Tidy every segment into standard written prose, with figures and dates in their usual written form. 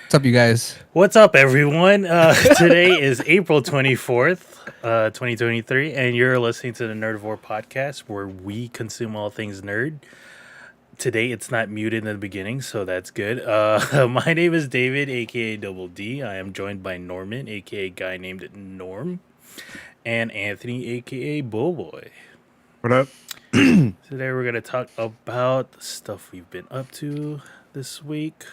What's up, you guys? What's up, everyone? Today is April 24th, 2023, and you're listening to the Nerdivore podcast where we consume all things nerd. Today, it's not muted in the beginning, so that's good. My name is David, aka Double D. I am joined by Norman, aka guy named Norm, and Anthony, aka Bullboy. What up? Today, we're going to talk about the stuff we've been up to this week,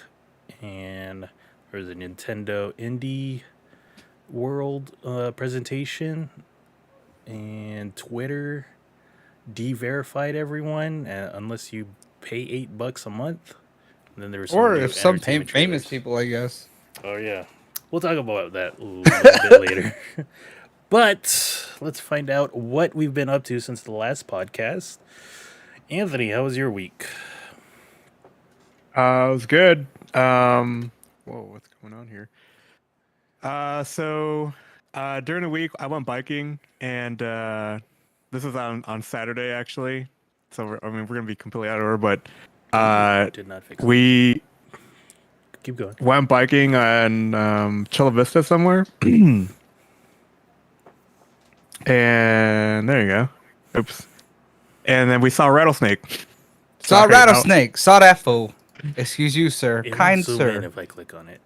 and there's a Nintendo Indie World presentation, and Twitter de-verified everyone unless you pay $8 a month. And then there was some Or new if some entertainment famous trailers. people, I guess. Oh yeah, we'll talk about that a little bit later. But let's find out what we've been up to since the last podcast. Anthony, how was your week? It was good. Whoa, what's going on here? During the week, I went biking, and this is on Saturday actually. So we're gonna be completely out of order, but Did not fix it. we Keep going. went biking on Chula Vista somewhere, and there you go. Oops. And then we saw a rattlesnake. Saw a Sorry, rattlesnake. Saw that fool. Excuse you, sir. It Kind won't zoom in sir. if I click on it.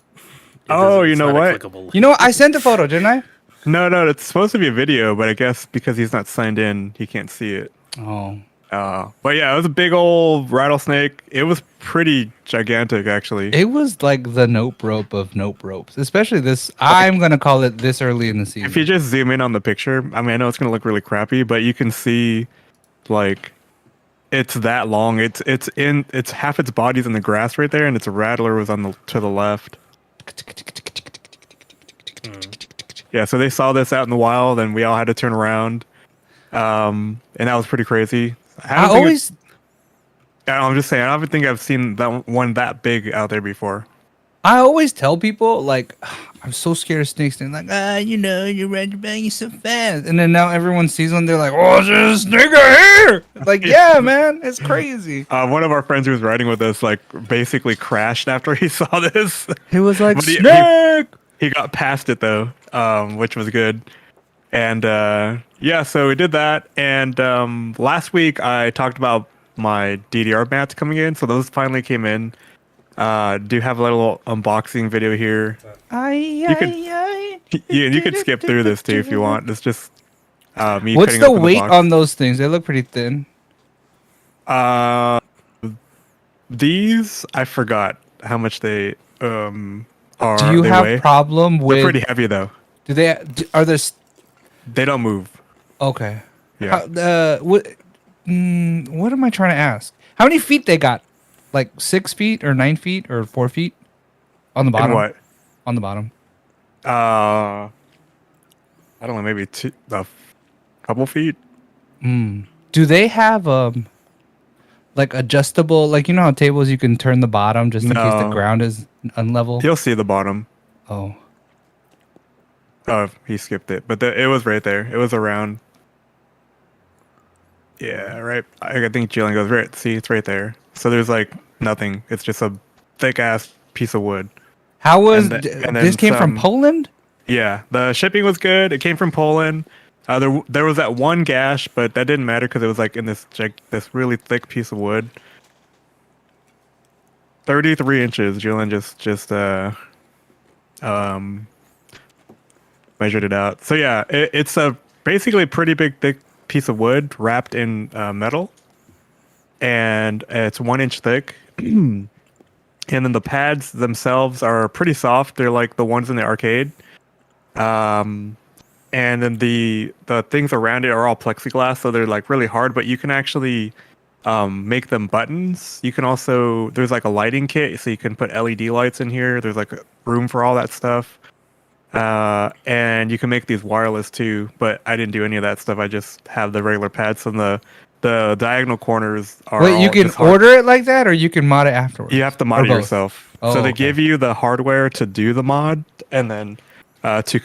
Oh, you It's know not a what? clickable link. You know what? I sent a photo, didn't I? No, it's supposed to be a video, but I guess because he's not signed in, he can't see it. Oh. But yeah, it was a big old rattlesnake. It was pretty gigantic, actually. It was like the nope rope of nope ropes. Especially this. I'm going to call it this early in the season. If you just zoom in on the picture, I mean, I know it's gonna look really crappy, but you can see, like, it's that long. It's half its body's in the grass right there, and its rattler was to the left. Yeah, so they saw this out in the wild, and we all had to turn around, and that was pretty crazy. I'm just saying, I don't think I've seen that one that big out there before. I always tell people, like, I'm so scared of snakes. They're like, you ride your buggy so fast. And then now everyone sees one, they're like, oh, there's a snake out here. Like, yeah, man, it's crazy. One of our friends who was riding with us, like, basically crashed after he saw this. He was like, But snake! he got past it though, which was good. And yeah, so we did that. And last week I talked about my DDR mats coming in, so those finally came in. Do have a little unboxing video here. You could skip through this too if you want. It's just me. What's cutting the open weight box. on those things? They look pretty thin. These I forgot how much they are. Do you they have weigh. problem They're with? pretty heavy though. Are there? They don't move. Okay. Yeah. What am I trying to ask? How many feet they got? Like 6 feet or 9 feet or 4 feet on the bottom? And what? On the bottom. I don't know, maybe a couple feet. Do they have like adjustable? Like, you know how tables you can turn the bottom just in case the No. ground is unlevel? You'll see the bottom. Oh. Oh, he skipped it, but it was right there. It was around. Yeah, right. I think Jillian goes right. See, it's right there. So there's like nothing. It's just a thick ass piece of wood. How was And then this came from some- Poland? Yeah, the shipping was good. It came from Poland. There was that one gash, but that didn't matter because it was like in this really thick piece of wood. 33 inches. Jillian just measured it out. So yeah, it's a basically a pretty big thick piece of wood wrapped in metal, and it's 1 inch thick. And then the pads themselves are pretty soft. They're like the ones in the arcade. And then the things around it are all plexiglass, so they're like really hard, but you can actually make them buttons. You can also, there's like a lighting kit, so you can put LED lights in here. There's like room for all that stuff. And you can make these wireless too, but I didn't do any of that stuff. I just have the regular pads, and the diagonal corners are Wait, you all can just hard. order it like that, or you can mod it afterwards? You have to mod Or it both? yourself. Oh, So they okay. give you the hardware to do the mod, and then to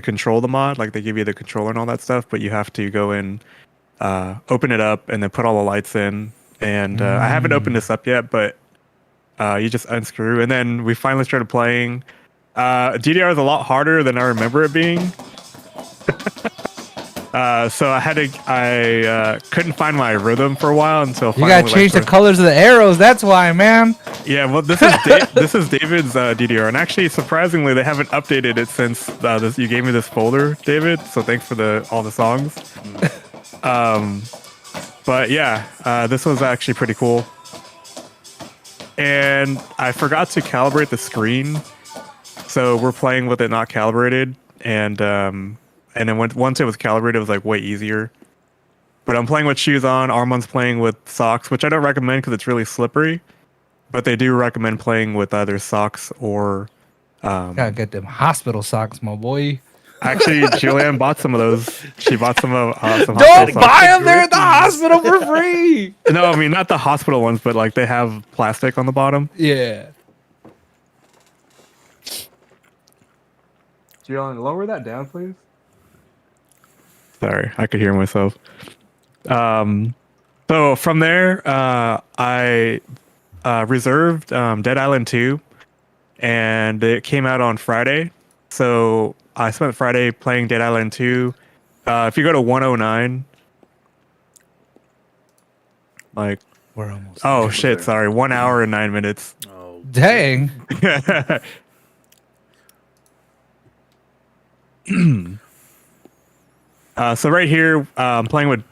control the mod, like they give you the controller and all that stuff. But you have to go in, open it up, and then put all the lights in. And I haven't opened this up yet, but You just unscrew, and then we finally started playing. DDR is a lot harder than I remember it being. So I couldn't find my rhythm for a while until You finally. gotta change the colors of the arrows. That's why, man. Yeah, well, this is David's DDR, and actually, surprisingly, they haven't updated it since you gave me this folder, David. So thanks for all the songs. But yeah, this was actually pretty cool. And I forgot to calibrate the screen, so we're playing with it not calibrated, and then once it was calibrated, it was like way easier. But I'm playing with shoes on. Armand's playing with socks, which I don't recommend because it's really slippery. But they do recommend playing with either socks or. Gotta get them hospital socks, my boy. Actually, Julianne bought some of those. She bought some of some. Don't buy them. They're at the hospital for free. No, I mean not the hospital ones, but like they have plastic on the bottom. Yeah. Julianne, lower that down, please. Sorry, I could hear myself. So from there, I reserved Dead Island 2, and it came out on Friday. So I spent Friday playing Dead Island 2. If you go to 109, like, We're almost. oh shit, sorry, 1 hour and 9 minutes. Oh, Dang. So right here, I'm playing with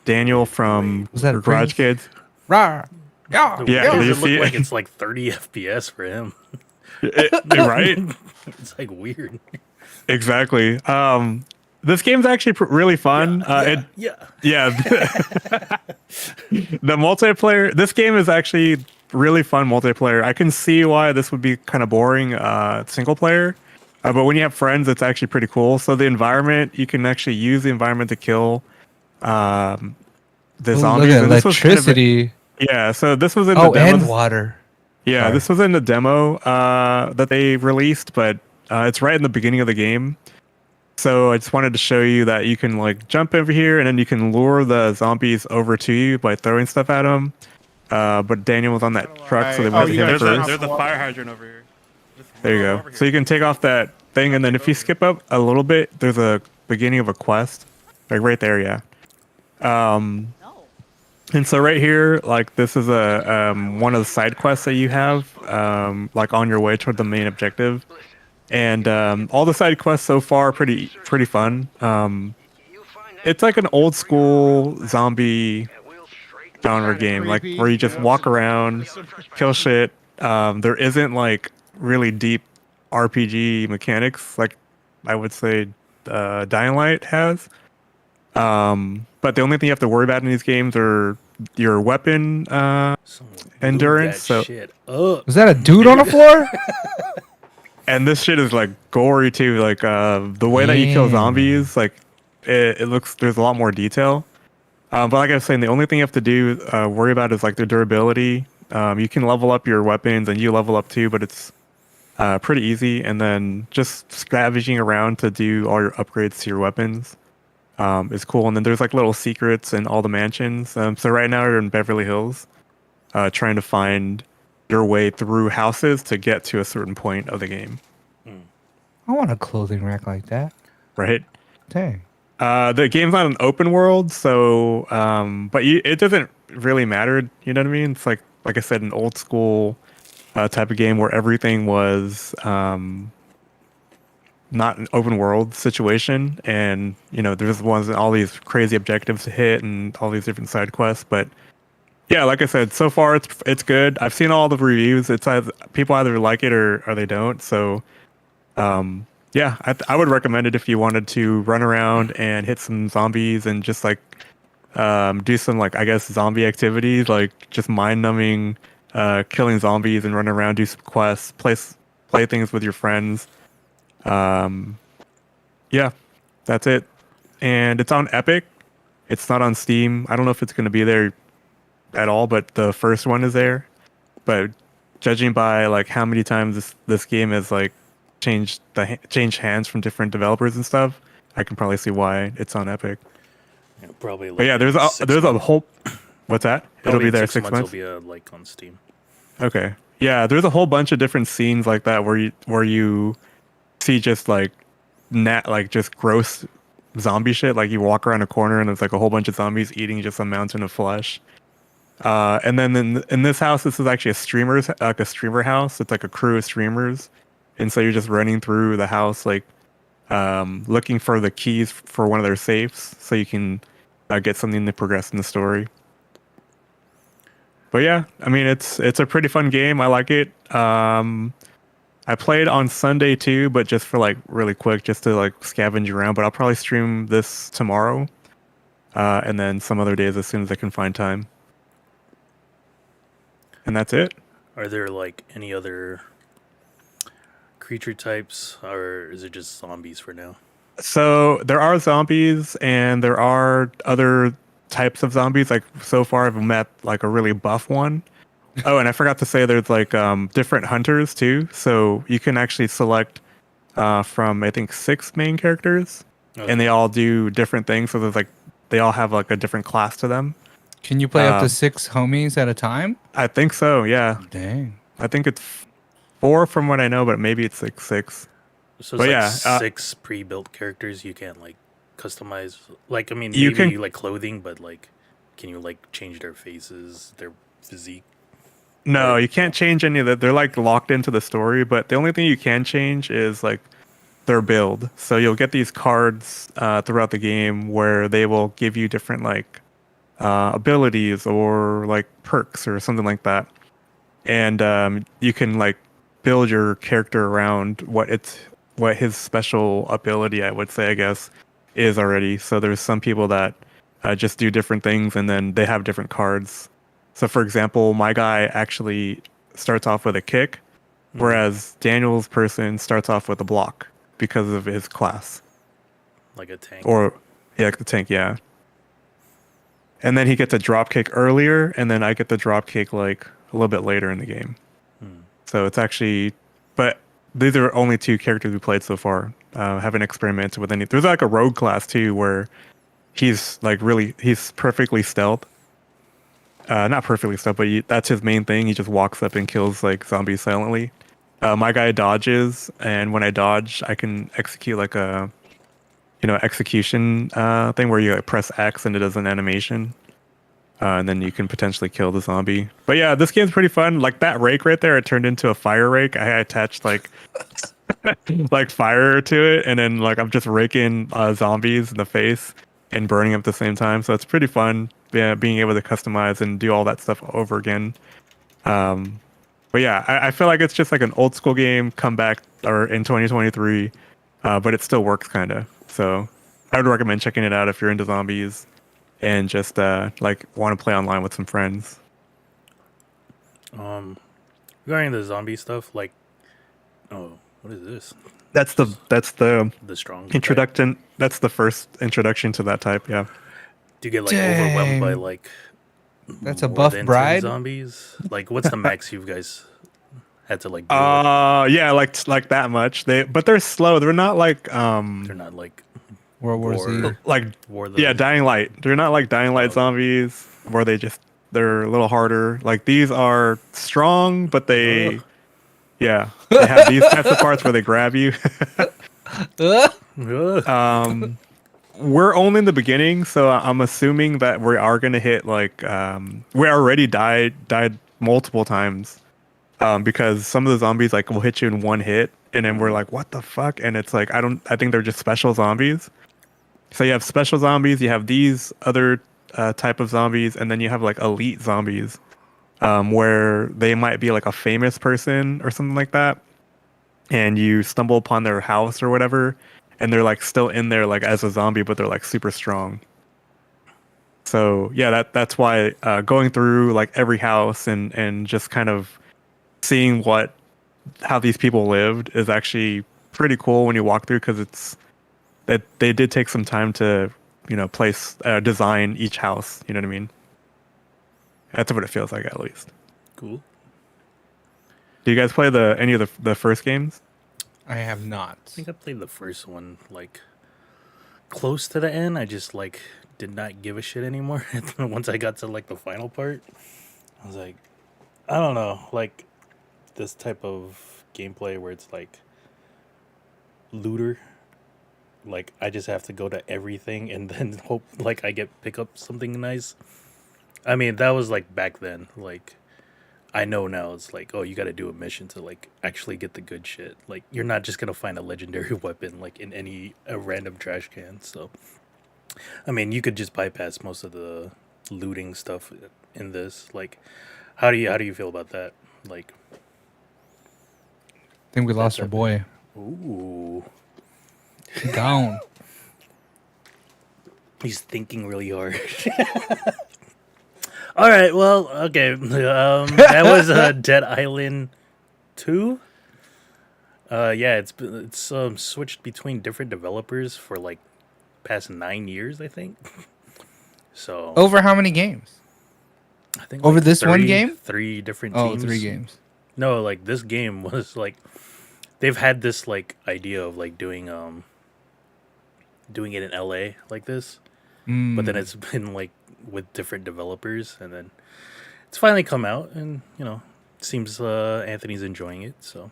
Daniel from Was that a Garage Prince? Kids. Rawr. Yeah. Yeah, Why do you does it see look it? like it's like 30 FPS for him? Right? It's like weird. Exactly. This game's actually really fun. Yeah. Yeah. The multiplayer. This game is actually really fun multiplayer. I can see why this would be kind of boring single player, but when you have friends, it's actually pretty cool. So the environment, you can actually use the environment to kill the Ooh, zombies. look at And this was kind of electricity. yeah. So this was in Oh, the demo. and water. Yeah, Sorry. this was in the demo that they released, but it's right in the beginning of the game. So I just wanted to show you that you can like jump over here and then you can lure the zombies over to you by throwing stuff at them. But Daniel was on that truck, so they went to him first. There's a fire hydrant over here. There you go. So you can take off that thing, and then if you skip up a little bit, there's a beginning of a quest, like right there. Yeah. And so right here, like this is a one of the side quests that you have, like on your way toward the main objective. And all the side quests so far are pretty fun. It's like an old school zombie genre game, like where you just walk around, kill shit. There isn't like really deep RPG mechanics like I would say Dying Light has. But the only thing you have to worry about in these games are your weapon endurance. So shit up. Was that a dude on the floor? and this shit is like gory too. Like the way that you kill Damn. zombies, like it looks there's a lot more detail. But like I was saying, the only thing you have to do worry about is like the durability. You can level up your weapons and you level up too, but it's pretty easy. And then just scavenging around to do all your upgrades to your weapons is cool. And then there's like little secrets in all the mansions. So right now you're in Beverly Hills, trying to find your way through houses to get to a certain point of the game. I want a clothing rack like that. Right? Dang. The game's not an open world, so but it doesn't really matter. You know what I mean? It's like I said, an old school type of game where everything was not an open world situation, and you know there's all these crazy objectives to hit and all these different side quests. But yeah, like I said, so far it's good. I've seen all the reviews. It's either people either like it or they don't. So yeah, I would recommend it if you wanted to run around and hit some zombies and just like do some like I guess zombie activities like just mind numbing, killing zombies and run around, do some quests, play things with your friends. Yeah, that's it. And it's on Epic. It's not on Steam. I don't know if it's going to be there at all, but the first one is there. But judging by like how many times this game has like changed hands from different developers and stuff, I can probably see why it's on Epic. Yeah, probably. But yeah, there's a whole. What's that? It'll be there 6 months. It'll be like on Steam. Okay. Yeah, there's a whole bunch of different scenes like that where you see just like just gross zombie shit. Like you walk around a corner and there's like a whole bunch of zombies eating just a mountain of flesh. And then in this house, this is actually a streamer house. It's like a crew of streamers, and so you're just running through the house like looking for the keys for one of their safes so you can get something to progress in the story. But yeah, I mean it's a pretty fun game. I like it. I played on Sunday too, but just for like really quick, just to like scavenge around. But I'll probably stream this tomorrow, and then some other days as soon as I can find time. And that's it. Are there like any other creature types, or is it just zombies for now? So there are zombies and there are other types of zombies. Like so far I've met like a really buff one. Oh, and I forgot to say there's like different hunters too. So you can actually select from I think 6 main characters Okay. and they all do different things. So there's like they all have like a different class to them. Can you play up to 6 homies at a time? I think so, yeah. Dang. I think it's 4 from what I know, but maybe it's like 6. So it's But like yeah, 6 pre-built characters you can't like customize. Like I mean, You maybe can- you like clothing, but like, can you like change their faces, their physique? No, Right. you can't change any of that. They're like locked into the story, but the only thing you can change is like their build. So you'll get these cards throughout the game where they will give you different like abilities or like perks or something like that, and you can like build your character around what his special ability, I would say, I guess, is already. So there's some people that just do different things, and then they have different cards. So for example, my guy actually starts off with a kick, whereas Daniel's person starts off with a block because of his class. Like a tank. Or yeah, like the tank, yeah. And then he gets a drop kick earlier, and then I get the drop kick like a little bit later in the game. So it's actually, but these are only 2 characters we played so far. Haven't experimented with any. There's like a rogue class too, where he's like he's perfectly stealth. Not perfectly stealth, but that's his main thing. He just walks up and kills like zombies silently. My guy dodges, and when I dodge, I can execute like a execution thing where you like, press X and it does an animation, and then you can potentially kill the zombie. But yeah, this game's pretty fun. Like that rake right there, it turned into a fire rake. I attached like like fire to it, and then like I'm just raking zombies in the face and burning them at the same time. So it's pretty fun. Yeah, being able to customize and do all that stuff over again. But yeah, I feel like it's just like an old school game come back or in 2023, but it still works kind of. So I would recommend checking it out if you're into zombies and just like want to play online with some friends. Regarding the zombie stuff, like, oh, what is this? That's the The strong introduction. type? That's the first introduction to that type. Yeah. Do you get like overwhelmed by Dang. like That's a more buff than 10 bride? zombies? Like, what's the max you guys had to like? Yeah, like that much. But they're slow. They're not like They're not like World War Z. War- like War. yeah, Dying Light. They're not like Dying Light zombies where they're a little harder. Like these are strong, but they yeah, they have these types of parts where they grab you. Ugh. We're only in the beginning, so I'm assuming that we are gonna hit like we already died multiple times. Because some of the zombies like will hit you in one hit, and then we're like, what the fuck? And it's like I think they're just special zombies. So you have special zombies, you have these other type of zombies, and then you have like elite zombies, where they might be like a famous person or something like that, and you stumble upon their house or whatever, and they're like still in there like as a zombie, but they're like super strong. So yeah, that's why going through like every house and just kind of seeing how these people lived is actually pretty cool when you walk through, because it's that they did take some time to place design each house. You know what I mean? That's what it feels like, at least. Cool. Do you guys play any of the first games? I have not. I think I played the first one like close to the end. I just like did not give a shit anymore. Once I got to like the final part, I was like, I don't know, like this type of gameplay where it's like looter. Like I just have to go to everything and then hope like I pick up something nice. I mean, that was like back then. Like I know now it's like, oh, you got to do a mission to like actually get the good shit. Like you're not just gonna find a legendary weapon like in any a random trash can. So I mean, you could just bypass most of the looting stuff in this. Like, how do you feel about that? Like I think we that lost our type boy. ooh, Gone. he's thinking really hard. All right, well, okay. That was Dead Island 2. Yeah, it's switched between different developers for like past 9 years, I think. So Over how many games? I think Over like this one game? three different Oh, teams. 3 games. No, like this game was like they've had this like idea of like doing it in LA like this, but then it's been like with different developers, and then it's finally come out, and seems Anthony's enjoying it. So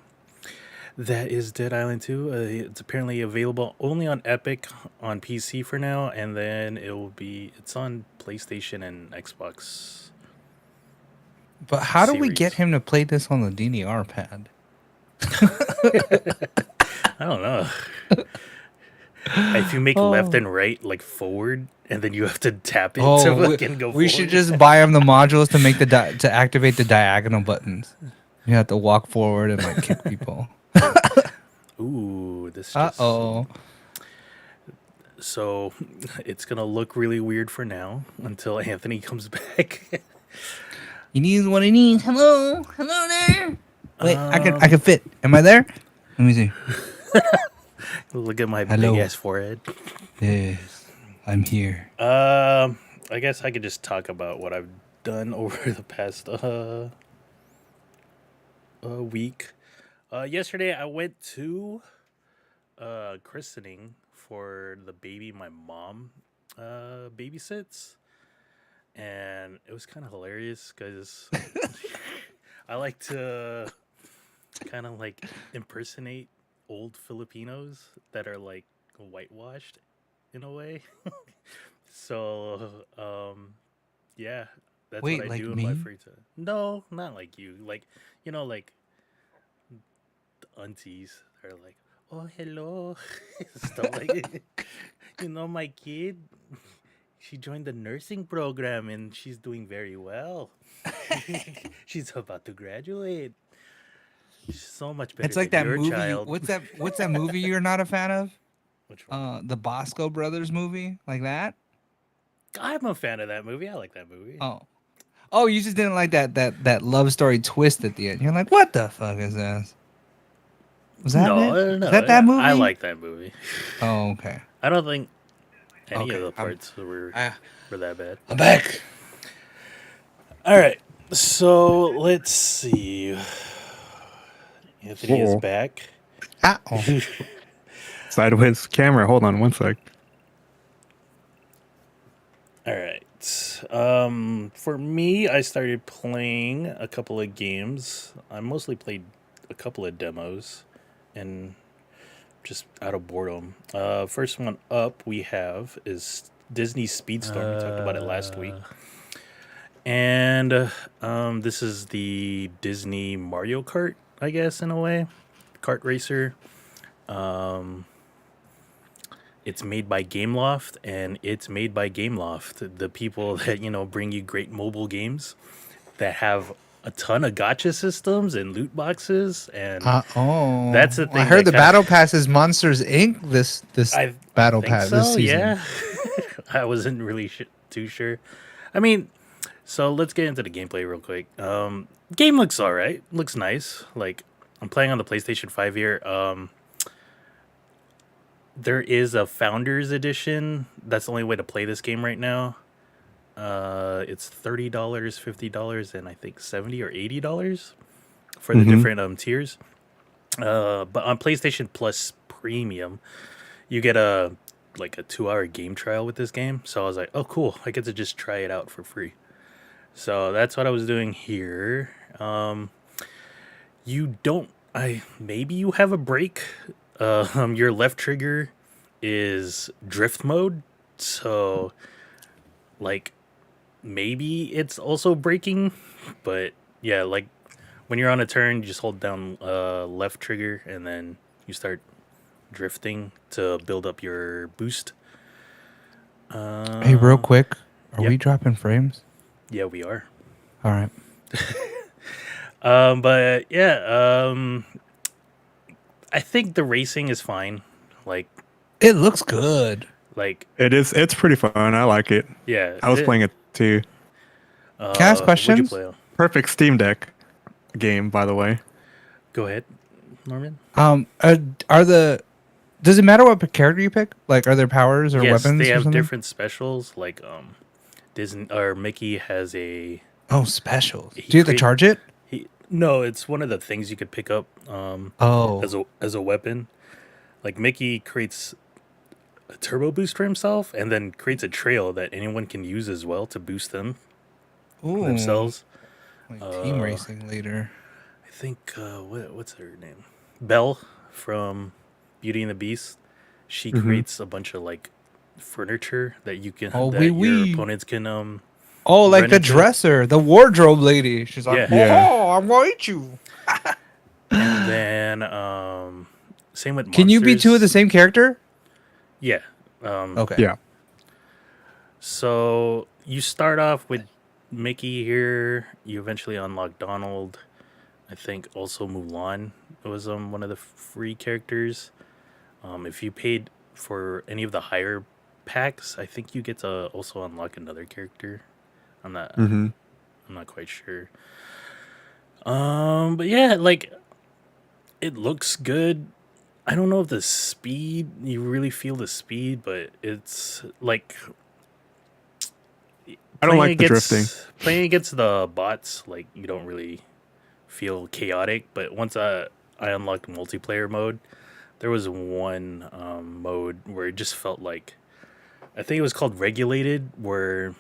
that is Dead Island 2. It's apparently available only on Epic on PC for now, and then it's on PlayStation and Xbox. But how do we Series. get him to play this on the DDR pad? I don't know. If you make left and right like forward, and then you have to tap it to fucking go we forward. should just buy him the modules to make to activate the diagonal buttons. You have to walk forward and like kick people. Ooh, this. Uh-oh. So it's gonna look really weird for now until Anthony comes back. He needs what he needs. Hello there. Wait, I can fit. Am I there? Let me see. Look at my Hello. big ass forehead. Yes, I'm here. I guess I could just talk about what I've done over the past week. Yesterday I went to christening for the baby my mom babysits, and it was kind of hilarious because I like to kind of like impersonate old Filipinos that are like whitewashed in a way. So yeah, that's Wait, what I like do in me? my free time. No, not like you. Like like the aunties are like, oh hello, stuff like my kid. She joined the nursing program and she's doing very well. She's about to graduate. She's so much better It's like than that your movie. child. What's that movie you're not a fan of? Which one? The Bosco Brothers movie, like that. I'm a fan of that movie. I like that movie. Oh, you just didn't like that love story twist at the end. You're like, what the fuck is this? Was that it? No. Is that movie? I like that movie. Oh, okay. I don't think any Okay, of the parts were that bad. I'm back. All right. So let's see. Anthony is back. Uh-oh. Sideways camera. Hold on one sec. All right. For me, I started playing a couple of games. I mostly played a couple of demos and just out of boredom. First one up we have is Disney Speedstorm. We talked about it last week. And this is the Disney Mario Kart, I guess, in a way. Kart racer. It's made by Gameloft, and it's made by Gameloft, the people that, bring you great mobile games that have a ton of gacha systems and loot boxes. And that's the thing. I heard the battle pass is Monsters Inc. This battle pass so, this season. Yeah. I wasn't really too sure. I mean, so let's get into the gameplay real quick. Game looks all right. Looks nice. Like, I'm playing on the PlayStation 5 here. There is a Founders Edition. That's the only way to play this game right now. It's $30, $50, and I think $70 or $80 for the different tiers. But on PlayStation Plus Premium, you get a 2-hour game trial with this game. So I was like, oh cool, I get to just try it out for free. So that's what I was doing here. You don't. Maybe you have a break. Your left trigger is drift mode, so like maybe it's also braking, but yeah, like when you're on a turn, you just hold down left trigger and then you start drifting to build up your boost. Hey, real quick, are yep. we dropping frames? Yeah, we are. All right. But yeah, I think the racing is fine. Like, It looks good. It is. It's pretty fun. I like it. Yeah, I was playing it too. Can I ask what'd you questions? play on? Perfect Steam Deck game, by the way. Go ahead, Norman. Does it matter what character you pick? Like, are there powers or Yes, weapons they or have something? different specials. Like, Disney or Mickey has a. Oh, specials. He Do you have to create- charge it? No, it's one of the things you could pick up Oh, as a weapon. Like Mickey creates a turbo boost for himself, and then creates a trail that anyone can use as well to boost ooh, themselves. like team racing later. I think what's her name? Belle from Beauty and the Beast. She creates a bunch of like furniture that you can your opponents can Oh, like run the into. dresser, the wardrobe lady. She's like, Yeah. oh, I'm gonna eat you. And then same with monsters. Can you be two of the same character? Yeah. Okay. Yeah. So you start off with Mickey here. You eventually unlock Donald. I think also Mulan was one of the free characters. If you paid for any of the higher packs, I think you get to also unlock another character. I'm not quite sure. But yeah, like it looks good. I don't know if the speed, you really feel the speed, but it's like I don't like the drifting. Playing against the bots, like you don't really feel chaotic. But once I unlocked multiplayer mode, there was one mode where it just felt like, I think it was called regulated, where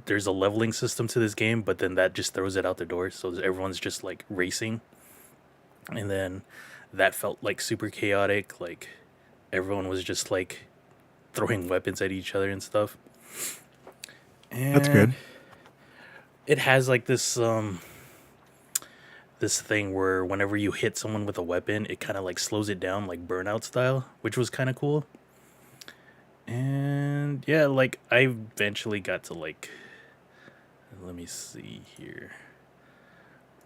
there's a leveling system to this game, but then that just throws it out the door. So everyone's just like racing, and then that felt like super chaotic. Like everyone was just like throwing weapons at each other and stuff. And That's good. it has like this this thing where whenever you hit someone with a weapon, it kind of like slows it down, like Burnout style, which was kind of cool. And yeah, like I eventually got to like, let me see here,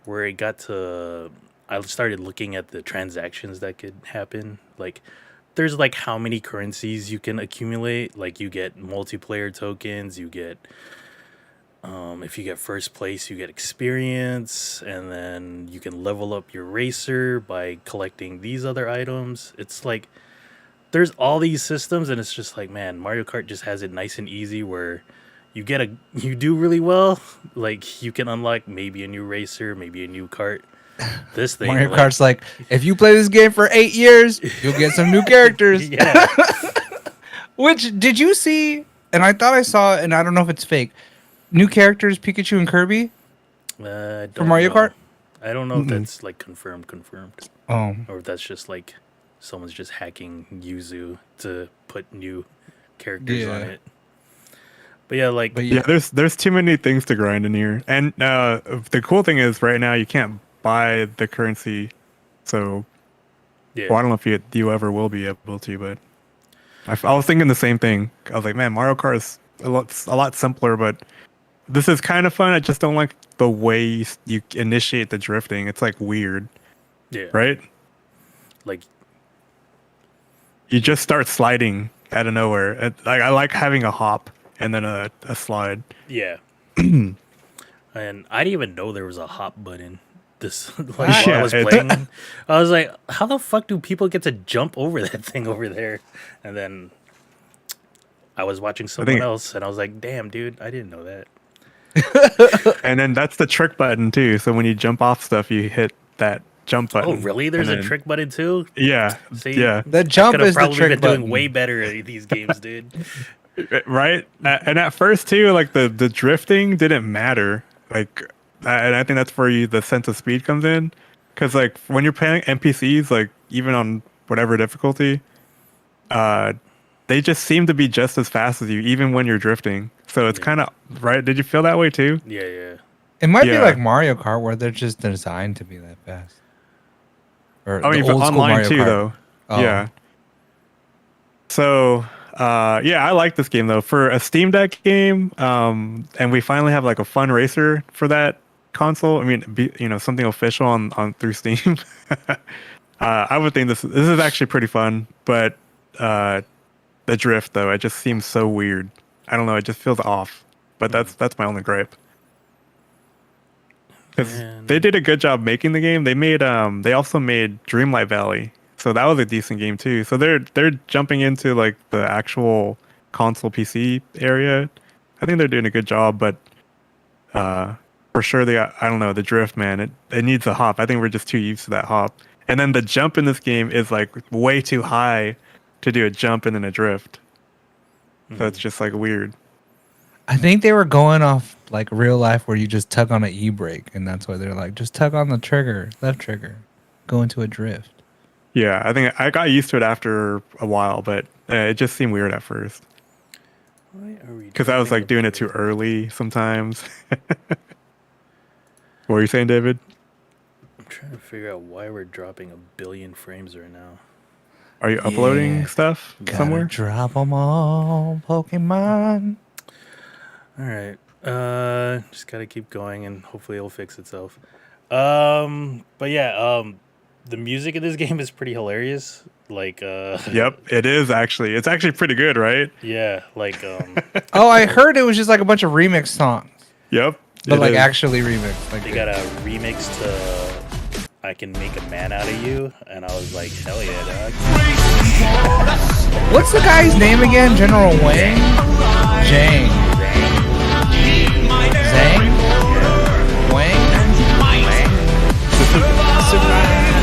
where it got to, I started looking at the transactions that could happen. Like there's like how many currencies you can accumulate. Like you get multiplayer tokens, you get if you get first place, you get experience, and then you can level up your racer by collecting these other items. It's like there's all these systems, and it's just like, man, Mario Kart just has it nice and easy where you do really well. Like you can unlock maybe a new racer, maybe a new kart. This thing, Mario Kart's like, if you play this game for 8 years, you'll get some new characters. Yeah. Which, did you see? And I thought I saw, and I don't know if it's fake. New characters, Pikachu and Kirby For Mario Kart. I don't know if that's like confirmed, Oh, or if that's just like someone's just hacking Yuzu to put new characters on it. But yeah, like Yeah, there's too many things to grind in here, and the cool thing is right now you can't buy the currency, so yeah. well, I don't know if you ever will be able to, but I was thinking the same thing. I was like, man, Mario Kart is a lot simpler, but this is kind of fun. I just don't like the way you initiate the drifting. It's like weird, Yeah. right? Like You just start sliding out of nowhere. Like I like having a hop and then a slide. yeah. And I didn't even know there was a hop button. This like while I Yeah, was playing, I was like, how the fuck do people get to jump over that thing over there? And then I was watching someone else, and I was like, damn, dude, I didn't know that. And then that's the trick button too. So when you jump off stuff, you hit that jump button. Oh, really? There's and a then- trick button too? Yeah. See? Yeah. the jump Could have is the probably trick been button. doing way better at these games, dude. Right. And at first too, like the drifting didn't matter. Like and I think that's where the sense of speed comes in. Because like when you're playing NPCs, like even on whatever difficulty, uh, they just seem to be just as fast as you, even when you're drifting. So it's Yeah. kind of right. Did you feel that way too? Yeah. It might be Yeah. like Mario Kart, where they're just designed to be that fast. Or I the mean, but old school online Mario too, Kart. though. Oh. Yeah. So, yeah, I like this game though for a Steam Deck game. And we finally have like a fun racer for that console. I mean, something official on through Steam. I would think this is actually pretty fun, but the drift though, it just seems so weird. I don't know, it just feels off. But that's my only gripe. Because they did a good job making the game. They also made Dreamlight Valley, so that was a decent game too. So they're jumping into like the actual console PC area. I think they're doing a good job, but for sure I don't know, the drift, man, it needs a hop. I think we're just too used to that hop. And then the jump in this game is like way too high to do a jump and then a drift. So it's just like weird. I think they were going off like real life, where you just tug on an e-brake, and that's why they're like, just tug on the trigger, left trigger, go into a drift. Yeah, I think I got used to it after a while, but it just seemed weird at first. Why are we? Because I was like doing it too early sometimes. What were you saying, David? I'm trying to figure out why we're dropping 1 billion frames right now. Are you uploading stuff somewhere? Drop them all, Pokemon. All right. Just gotta keep going, and hopefully it'll fix itself. But yeah, the music in this game is pretty hilarious. Like, Yep, it is actually. It's actually pretty good, right? yeah, like, Oh, I heard it was just like a bunch of remix songs, Yep. but it like is. actually remixed. Like they got a remix to "I Can Make a Man Out of You," and I was like, hell yeah, dog. what's the guy's name again? General Wayne? Jang. Zang? Wang?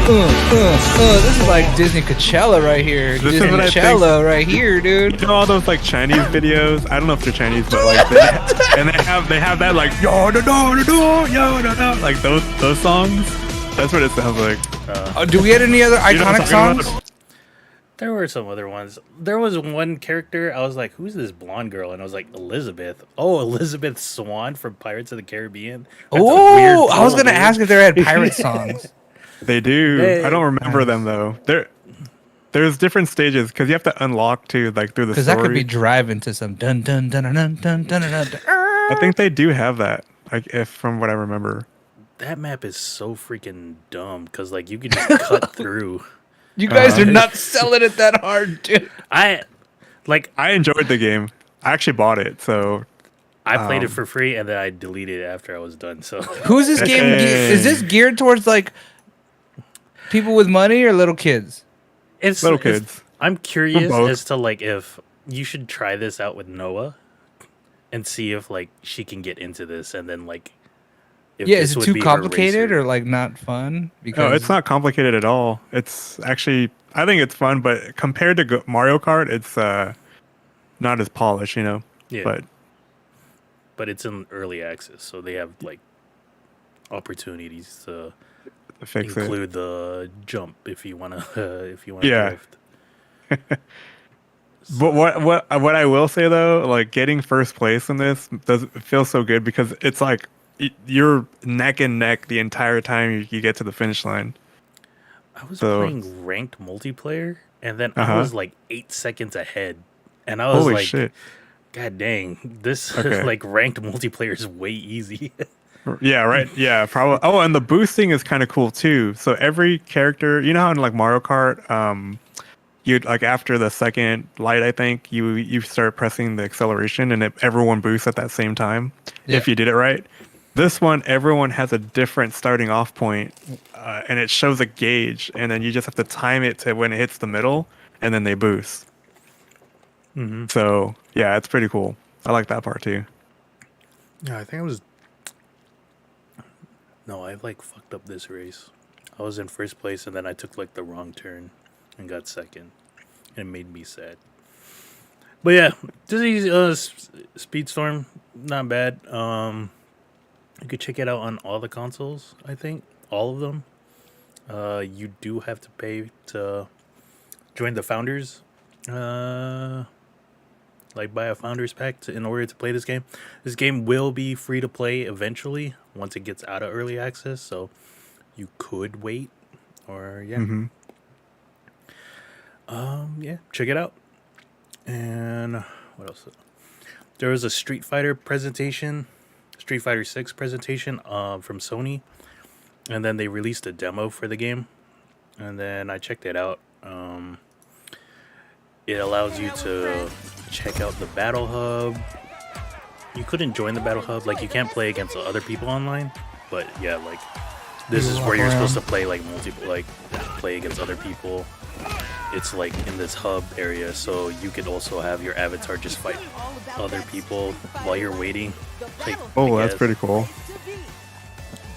This is like Disney Coachella right here. This is Disney what I think. Coachella right here, dude. You know all those like Chinese videos? I don't know if they're Chinese, but like they have that like yo da da da da yo da da, like those songs. That's what it sounds like. Do we have any other You know what I'm iconic talking songs? about? There were some other ones. There was one character, I was like, who's this blonde girl? And I was like, Elizabeth. Oh, Elizabeth Swan from Pirates of the Caribbean. That's a weird Oh, I was pull, gonna dude. ask if they had pirate songs. They do. Hey. I don't remember them though. There's different stages because you have to unlock too, like through the Because story. that could be driving to some dun dun dun dun dun dun dun dun. I think they do have that. Like if from what I remember. That map is so freaking dumb because, like, you can just cut through. You guys are not selling it that hard, dude. I enjoyed the game. I actually bought it, so I played it for free and then I deleted it after I was done. So Who's this game? Is this geared towards like people with money or little kids? it's little it's- kids. I'm curious both. as to like if you should try this out with Noah and see if like she can get into this, and then like if Yeah, this is it would too be her complicated racer. or like not fun? Because No, it's not complicated at all. It's actually, I think it's fun, but compared to Mario Kart, it's not as polished, you know. Yeah. But it's in early access, so they have like opportunities to to fix include the jump if you wanna Yeah. drift. But what I will say though, like getting first place in this does feel so good because it's like you're neck and neck the entire time you get to the finish line. I was So- playing ranked multiplayer, and then I Uh-huh. was like 8 seconds ahead, and I was Holy like, shit! "God dang, this Okay. like ranked multiplayer is way easy." Yeah, right. Yeah, probably. Oh, and the boosting is kind of cool too. So every character, you know how in like Mario Kart, you like after the second light, I think you start pressing the acceleration, and everyone boosts at that same time if you did it right. This one, everyone has a different starting off point, and it shows a gauge, and then you just have to time it to when it hits the middle, and then they boost. Mm-hmm. So yeah, it's pretty cool. I like that part too. Yeah, I think I was. No, I like fucked up this race. I was in first place, and then I took like the wrong turn and got second, and it made me sad. But yeah, Disney's Speedstorm, not bad. You could check it out on all the consoles. I think all of them. You do have to pay to join the founders. Like buy a founders pack in order to play this game. This game will be free to play eventually once it gets out of early access. So you could wait, or yeah. Mm-hmm. Yeah, check it out. And what else? There was a Street Fighter presentation, Street Fighter 6 presentation from Sony, and then they released a demo for the game, and then I checked it out. It allows you to check out the Battle Hub. You couldn't join the Battle Hub, like you can't play against other people online, but yeah, like this is where you're supposed to play like play against other people. It's like in this hub area, so you could also have your avatar just fight other people while you're waiting. Like, Oh, that's pretty cool.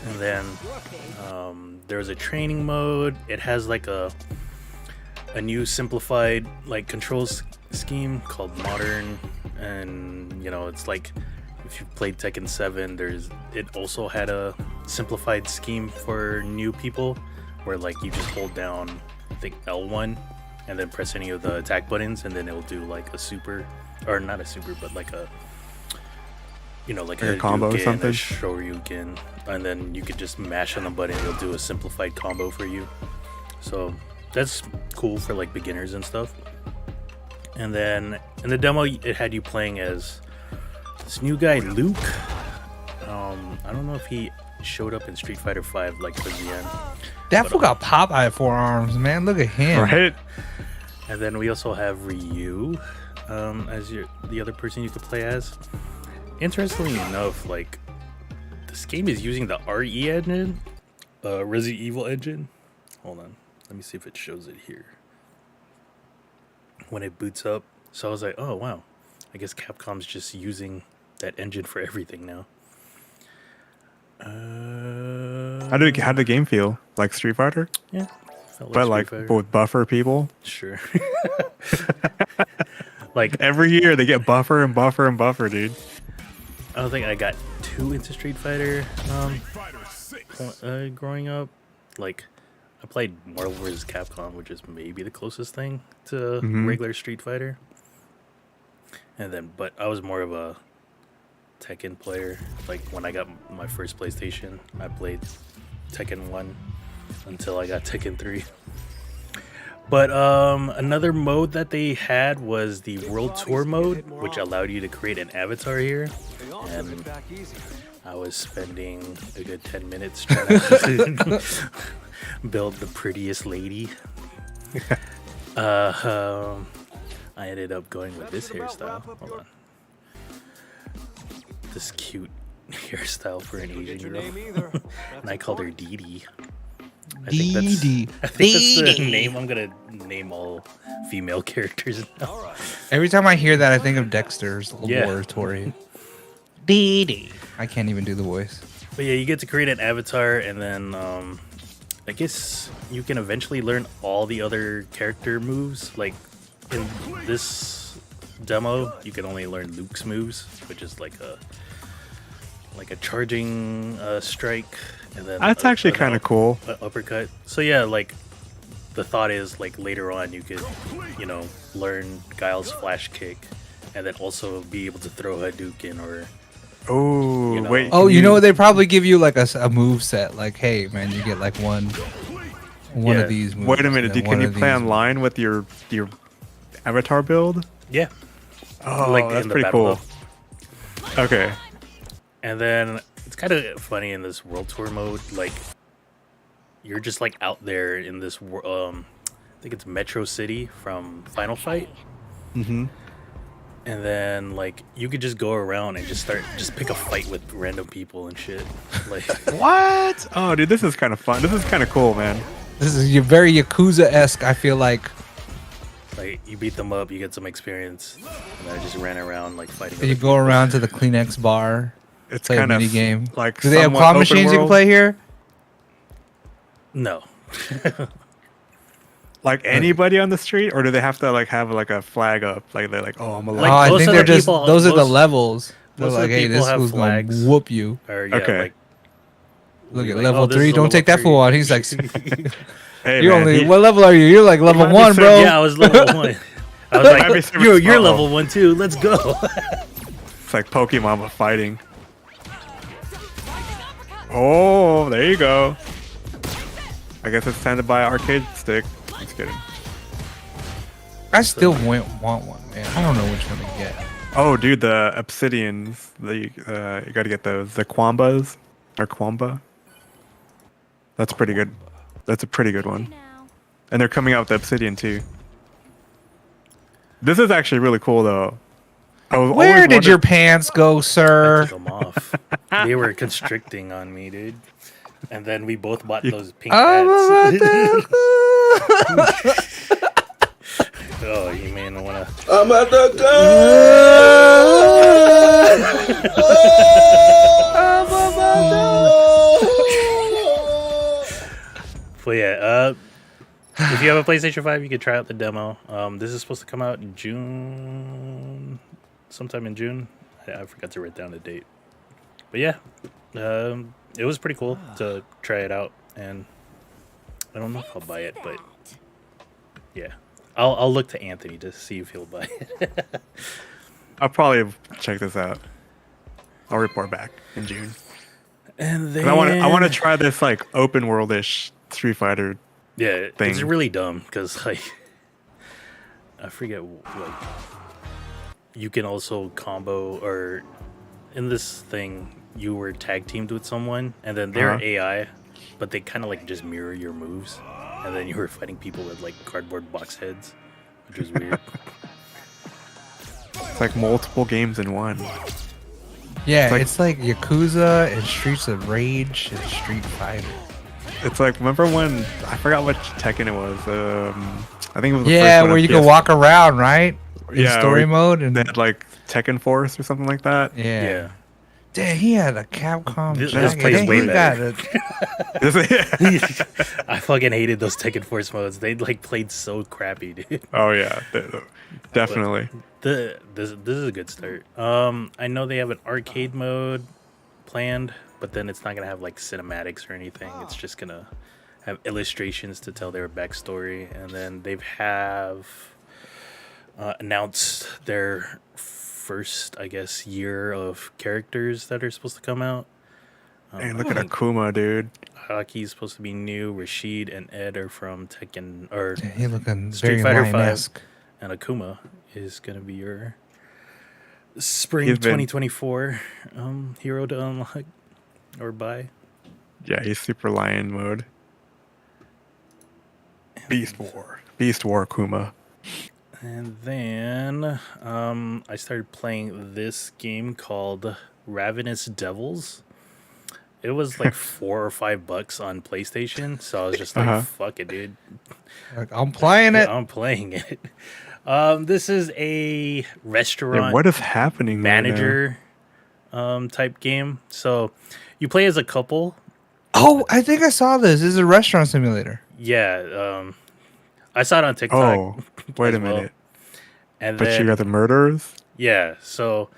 And then there's a training mode. It has like a new simplified like controls scheme called Modern, and you know it's like if you played Tekken 7, it also had a simplified scheme for new people where like you just hold down I think L1 and then press any of the attack buttons, and then it'll do like a super, or not a super, but like a, you know, like a combo or something, a Shoryuken, and then you could just mash on the button, it'll do a simplified combo for you. So that's cool for like beginners and stuff. And then in the demo, it had you playing as this new guy, Luke. I don't know if he showed up in Street Fighter 5 like towards the end. That fool got Popeye forearms, man. Look at him. Right. And then we also have Ryu as the other person you could play as. Interestingly enough, like this game is using the RE engine, Resident Evil engine. Hold on, let me see if it shows it here. When it boots up, so I was like, oh wow, I guess Capcom's just using that engine for everything now. How did the game feel? Like Street Fighter? Yeah. Felt But like Street Fighter. with buffer people? Sure. Like Every year they get buffer and buffer and buffer, dude. I don't think I got too into Street Fighter growing up. Like I played Marvel vs. Capcom, which is maybe the closest thing to regular Street Fighter. And then, but I was more of a Tekken player. Like when I got my first PlayStation, I played Tekken 1 until I got Tekken 3. But another mode that they had was the World Tour mode, which allowed you to create an avatar here. And I was spending a good 10 minutes trying to build the prettiest lady. I ended up going with this hairstyle. Hold on. This cute hairstyle for an Asian girl. And I called her Dee Dee. I think that's the name I'm gonna name all female characters now. Every time I hear that, I think of Dexter's laboratory. Dee Dee. I can't even do the voice. But yeah, you get to create an avatar, and then I guess you can eventually learn all the other character moves. Like in this demo, you can only learn Luke's moves, which is like a charging strike, and then That's actually kind of cool. Uppercut. So yeah, like the thought is like later on you could, you know, learn Guile's flash kick, and then also be able to throw Hadouken or. Oh, You know. wait. Oh, can you know what? They probably give you like a move set. Like, hey, man, you get like one Yeah. of these moves. Wait a minute. and then Can one you of play these online with your avatar build? Yeah. Oh, Like that's in the pretty Battle cool. Okay. And then it's kind of funny in this World Tour mode, like you're just like out there in this I think it's Metro City from Final Fight. Mm-hmm. And then like you could just go around and just pick a fight with random people and shit. Like What? Oh, dude, this is kind of fun. This is kind of cool, man. This is very Yakuza-esque, I feel like. you beat them up, you get some experience, and I just ran around like fighting. You go around to the Kleenex bar, It's play a kind of mini game. like. Do they have somewhat claw open machines you can world. play here? No. Like anybody on the street, or do they have to like have like a flag up? Like they're like, oh, I'm alive. Like, I most think of they're the just people- those are the most- levels. They're Most of like, the hey, people this have fool's gonna flags. whoop you. Or yeah, Okay. like Look at like, level this 3. is a Don't level take that 3. fool on. He's like, Hey you man, only he- what level are you? You're like level might be 1, super- bro. Yeah, I was level 1. I was Might be like, super you're slow. level 1 too. Let's go. it's like Pokemon but fighting. Oh, there you go. I guess it's time to buy an arcade stick. Just kidding. I still want one, man. I don't know which one to get. Oh, dude, the obsidians. You gotta get those. The Quambas or Quamba. That's pretty good. That's a pretty good one. And they're coming out with the obsidian too. This is actually really cool though. I was Where always did your wondered- pants go, I sir? took them off. They were constricting on me, dude. And then we both bought those pink I'm about hats. to- Oh, you may not want to. I'm at the But yeah, if you have a PlayStation 5, you can try out the demo. This is supposed to come out in June, sometime in June. I forgot to write down the date. But yeah, it was pretty cool to try it out, and I don't know if I'll buy it, but yeah, I'll look to Anthony to see if he'll buy it. I'll probably check this out. I'll report back in June. And 'Cause then I want to try this like open world-ish Street Fighter. yeah, thing. it's really dumb because like I forget like you can also combo or in this thing you were tag teamed with someone and then they're Uh-huh. AI, but they kind of like just mirror your moves, and then you were fighting people with like cardboard box heads, which was weird. It's like multiple games in one. Yeah, It's it's like Yakuza and Streets of Rage and Street Fighter. It's like, remember when I forgot which Tekken it was? I think it was the Yeah, first one where on you can PS. walk around, right? In Yeah, story where mode and They had like Tekken Force or something like that. yeah. Yeah. Damn, he had a Capcom This jacket. plays Then way he better. got I fucking hated those Tekken Force modes. They like played so crappy, dude. Oh yeah, definitely. This is a good start. I know they have an arcade mode planned, but then it's not gonna have like cinematics or anything. It's just gonna have illustrations to tell their backstory, and then they have announced their first, I guess, year of characters that are supposed to come out. Hey, look at Akuma, dude. Haki's supposed to be new. Rashid and Ed are from Tekken or Damn, he looking Street very Fighter 5. lion-esque. And Akuma is gonna be your spring He's been- 2024 hero to unlock or buy. Yeah, he's Super Lion mode. Beast War Akuma. And then I started playing this game called Ravenous Devils. It was like $4 or $5 on PlayStation, so I was just like, "Fuck it, dude! Like, I'm playing it. I'm playing it." This is a restaurant Yeah, what is happening right now? manager type game. So you play as a couple. Oh, I think I saw this. This is a restaurant simulator. Yeah, I saw it on TikTok. Oh, wait a as well. minute. And But then you got the murderers? yeah, so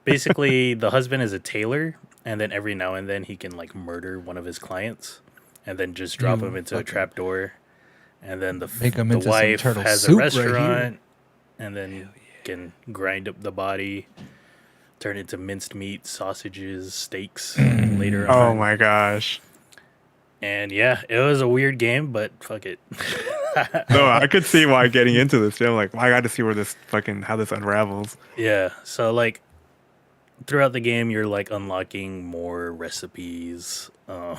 basically the husband is a tailor, and then every now and then he can like murder one of his clients, and then just drop You him into a fucking- trap door, and then Make him the into some wife turtle has a soup right here. restaurant, and then can grind up the body, turn it into minced meat, sausages, steaks later on. Oh my gosh. And yeah, it was a weird game, but fuck it. No, I could see why getting into this. I'm like, I got to see where this how this unravels. Yeah, so like throughout the game, you're like unlocking more recipes,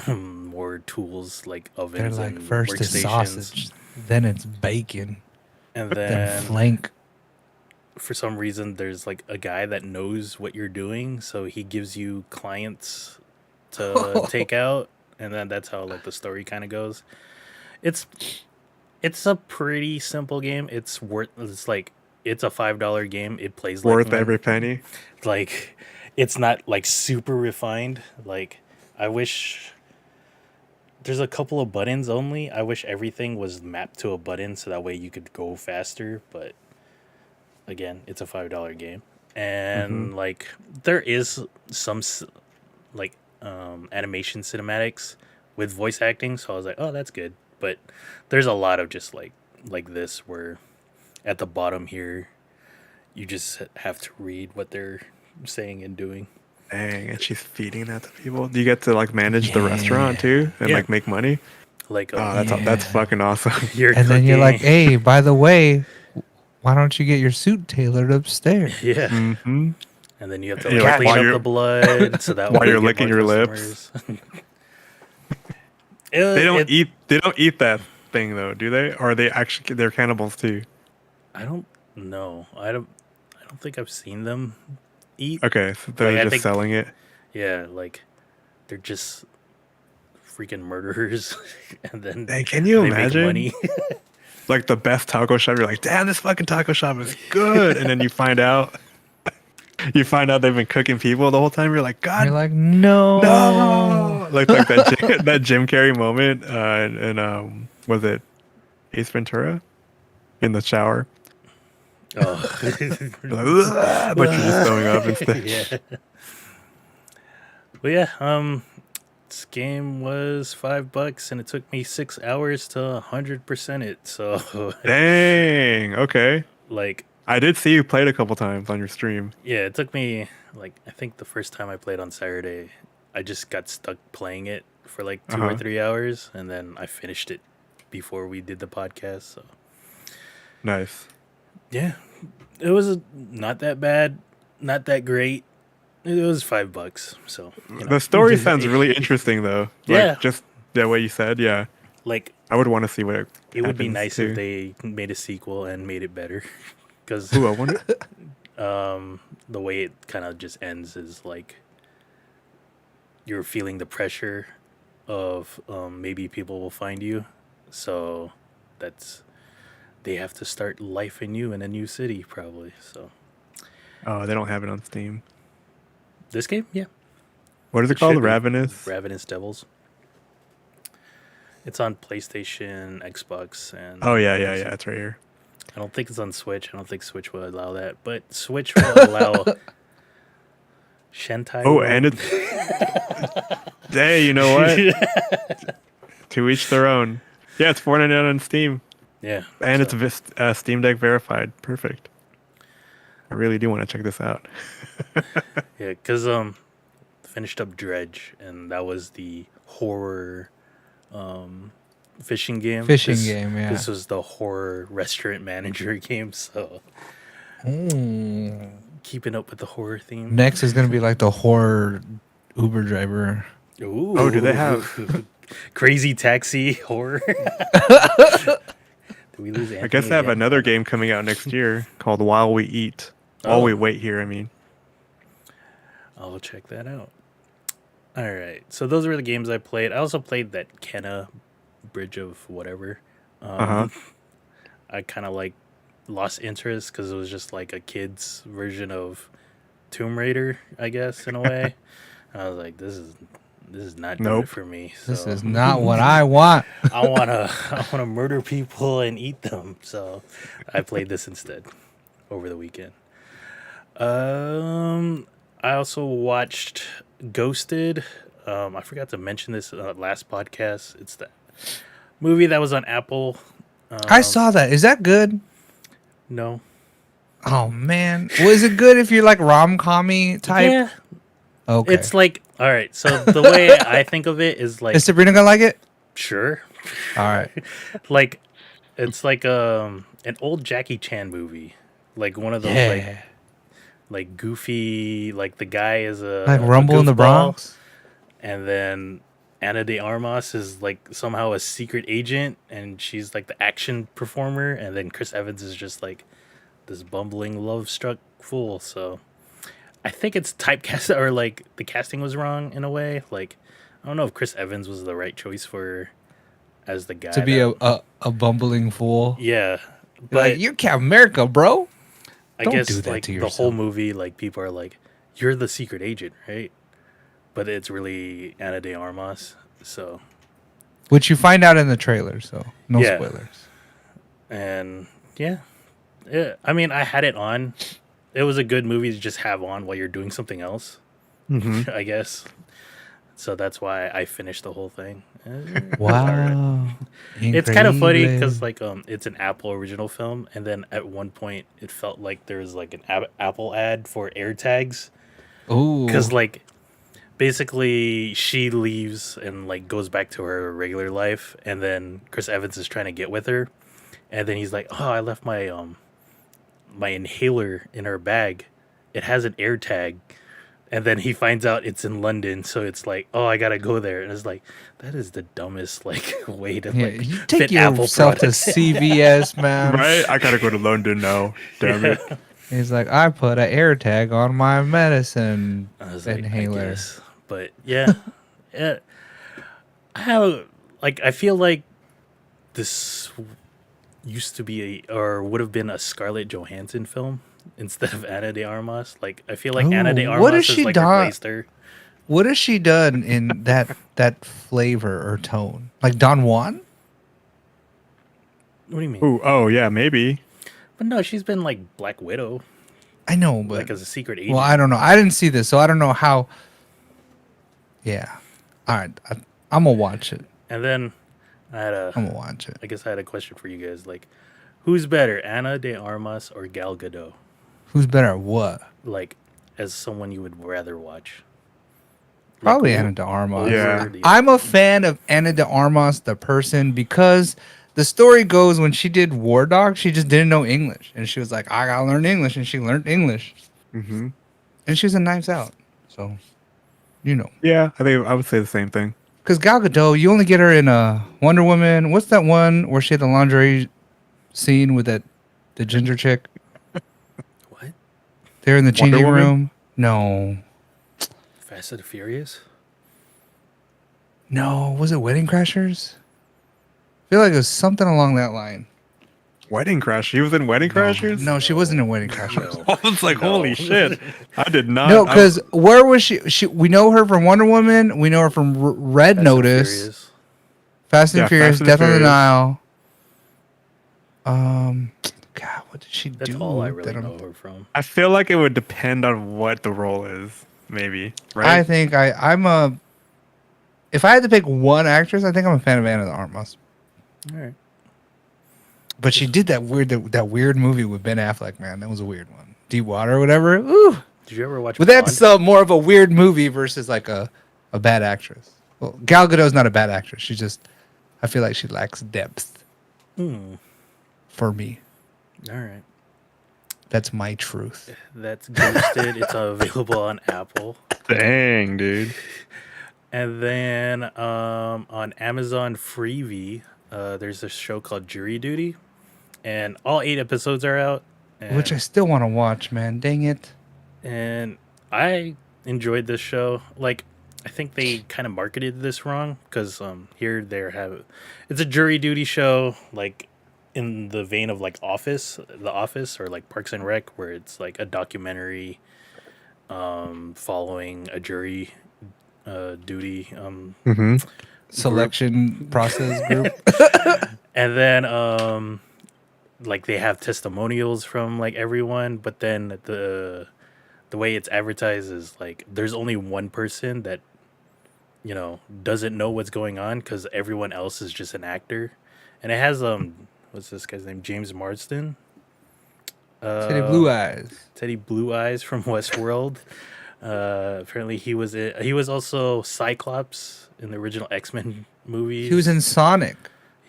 more tools like They're ovens like and first it's workstations, sausage, then it's bacon, and then then flank. for some reason there's like a guy that knows what you're doing, so he gives you clients to take out, and then that's how like the story kind of goes. It's a pretty simple game. It's a $5 game. It plays like Worth one. every penny. Like it's not like super refined. Like I wish there's a couple of buttons only. I wish everything was mapped to a button so that way you could go faster, but again, it's a $5 game. and like there is some animation cinematics with voice acting, so I was like, oh, that's good. But there's a lot of just like this where at the bottom here you just have to read what they're saying and doing. Dang, and she's feeding that to people. Do you get to like manage the restaurant too and like make money? Like Oh, that's fucking awesome. Then you're like, hey, by the way, why don't you get your suit tailored upstairs? yeah. Mm-hmm. And then you have to Yeah, like, like, clean while up you're- the blood so that while way you're you get licking more your lips. customers. They don't eat that thing though, do they? Or are they actually they're cannibals too? I don't know. I don't think I've seen them eat. Okay, so they're Like, I just think- selling it. Yeah, like they're just freaking murderers, and then Hey, can you they imagine? make money. Like the best taco shop, you're like, damn, this fucking taco shop is good, and then you find out they've been cooking people the whole time. You're like, God, You're like, no. no, like that that Jim Carrey moment, and was it Ace Ventura in the shower? Oh, You're like, "Ugh," but you're just throwing up instead. yeah. Well, yeah. This game was $5, and it took me 6 hours to 100% it. So, Dang. Okay. like, I did see you played a couple times on your stream. yeah, it took me like I think the first time I played on Saturday, I just got stuck playing it for like 2 or 3 hours, and then I finished it before we did the podcast. So, Nice. yeah, it was not that bad, not that great. It was $5, so you know. The story sounds really interesting, though. Like, Yeah. just the way you said, yeah. Like I would want to see what it would be happens, nice too. if they made a sequel and made it better, because Ooh, I wonder. the way it kind of just ends is like you're feeling the pressure of maybe people will find you, so they have to start life anew in a new city probably. So Oh, they don't have it on Steam. this game, yeah, What is it It called? should be. Ravenous? Ravenous Devils. It's on PlayStation, Xbox, and Oh, yeah. It's right here. I don't think it's on Switch. I don't think Switch will allow that, but Switch will allow Shentai. Oh, mode. and it's. Hey, you know what? To each their own. Yeah, it's $4.99 on Steam. Yeah, And so- it's Steam Deck verified. Perfect. I really do want to check this out. yeah, because finished up Dredge, and that was the horror fishing game. Fishing game, yeah. This was the horror restaurant manager game, so Ooh. keeping up with the horror theme. Next is gonna be like the horror Uber driver. Ooh. Oh, do they have- Crazy Taxi horror? Did we lose Anthony I guess they have again? another game coming out next year called While We Eat. While Oh. We Wait here, I mean. I'll check that out. All right. So those were the games I played. I also played that Kenna Bridge of whatever. I kind of like lost interest because it was just like a kid's version of Tomb Raider, I guess, in a way. I was like, this is not doing Nope. it for me. This So is not what I want. I wanna murder people and eat them. So I played this instead over the weekend. I also watched Ghosted. I forgot to mention this last podcast. It's the movie that was on Apple. I saw that. Is that good? No. Oh man, was it good if you're like rom-commy type? Yeah. Okay. It's like, all right. So the way I think of it is like, Is Sabrina gonna like it? sure, All right. like it's like an old Jackie Chan movie, like one of those Yeah. like goofy, like the guy is a Like a Rumble in the goofball, Bronx. and then Ana de Armas is like somehow a secret agent, and she's like the action performer, and then Chris Evans is just like this bumbling love-struck fool. So I think it's typecast, or like the casting was wrong in a way. Like I don't know if Chris Evans was the right choice for as the guy To be that- a bumbling fool. yeah, But but like, you're Captain America, bro. I don't guess do that like to the whole yourself. movie, like people are like, "You're the secret agent, right?" But it's really Ana de Armas. So, Which you find out in the trailer, so no Yeah. spoilers. and yeah, I mean, I had it on. it was a good movie to just have on while you're doing something else. Mm-hmm. I guess. So that's why I finished the whole thing. It was alright. Wow. It's kind of funny Increíble. because like it's an Apple original film, and then at one point it felt like there was like an Apple ad for AirTags Ooh. because like basically she leaves and like goes back to her regular life, and then Chris Evans is trying to get with her, and then he's like, "Oh, I left my inhaler in her bag. It has an AirTag." And then he finds out it's in London, so it's like, oh, I gotta go there, and it's like, that is the dumbest like way to Yeah, like you fit take Apple yourself to products. CVS, man. Right? I gotta go to London now. Damn it. He's like, I put an air tag on my medicine I was like, I inhaler. guess, but yeah, yeah. I feel like this used to be or would have been a Scarlett Johansson film instead of Ana de Armas. Like I feel like Ana de Ooh, Armas what has has she like done? replaced her. What has she done in that flavor or tone? Like Don Juan? What do you mean? Ooh, oh yeah, maybe. But no, she's been like Black Widow, I know, but like as a secret agent. well, I don't know. I didn't see this, so I don't know how. Yeah. All right, I'm gonna watch it. And then I had I'm gonna watch it. I guess I had a question for you guys. Like, who's better, Ana de Armas or Gal Gadot? Who's better at what? Like, as someone you would rather watch? Like, Probably Ana de Armas. Yeah. over the- I'm a fan of Ana de Armas, the person, because the story goes when she did War Dog, she just didn't know English, and she was like, "I gotta learn English," and she learned English, Mm-hmm. and she was in Knives Out, so you know. Yeah, I think I would say the same thing. Because Gal Gadot, you only get her in Wonder Woman. What's that one where she had the lingerie scene with the ginger chick? What? They're in the Wonder changing Woman? room. No, Fast and the Furious? no, was it Wedding Crashers? I feel like it was something along that line. Wedding Crashers. She was in Wedding Crashers? No, she wasn't in Wedding Crashers. No. I was like, No. holy shit. I did not. No, because where was she? We know her from Wonder Woman. We know her from Red Fast and Notice, Furious. Fast and Yeah, Furious, Fast and Death on the Furious. Nile. God, what did she That's do? all I really that know her from. I feel like it would depend on what the role is, maybe. I Right? think I'm a. If I had to pick one actress, I think I'm a fan of Ana de Armas. All right. But she did that weird movie with Ben Affleck, man. That was a weird one. Deep Water or whatever. Ooh. Did you ever watch But Blonde? that's more of a weird movie versus like a bad actress. Well, Gal Gadot's not a bad actress. She just, I feel like she lacks depth for me. All right. That's my truth. That's Ghosted. It's available on Apple. Dang, dude. And then on Amazon Freevee, there's a show called Jury Duty, and all 8 episodes are out. And, Which I still want to watch, man. Dang it. and I enjoyed this show. Like, I think they kind of marketed this wrong because here they have it's a jury duty show, like in the vein of like The Office, or like Parks and Rec, where it's like a documentary following a jury duty. Mm-hmm. Selection process group. And then like they have testimonials from like everyone, but then the way it's advertised is like there's only one person that doesn't know what's going on because everyone else is just an actor. And it has what's this guy's name? James Marsden. Teddy Blue Eyes. Teddy Blue Eyes from Westworld. Apparently he was also Cyclops in the original X-Men movie. He was in Sonic.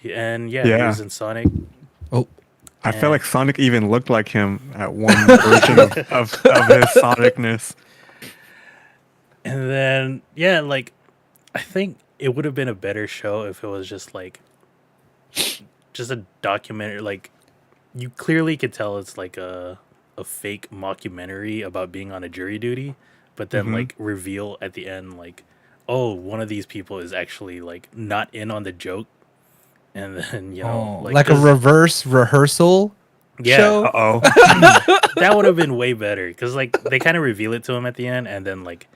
And he Yeah. was in Sonic. Oh, I feel like Sonic even looked like him at one version of his Sonicness. And then like I think it would have been a better show if it was just like just a documentary. Like you clearly could tell it's like a fake mockumentary about being on a jury duty, but then like reveal at the end like, oh, one of these people is actually like not in on the joke. And then like a reverse rehearsal show. Uh-oh. that would have been way better because like they kind of reveal it to him at the end, and then like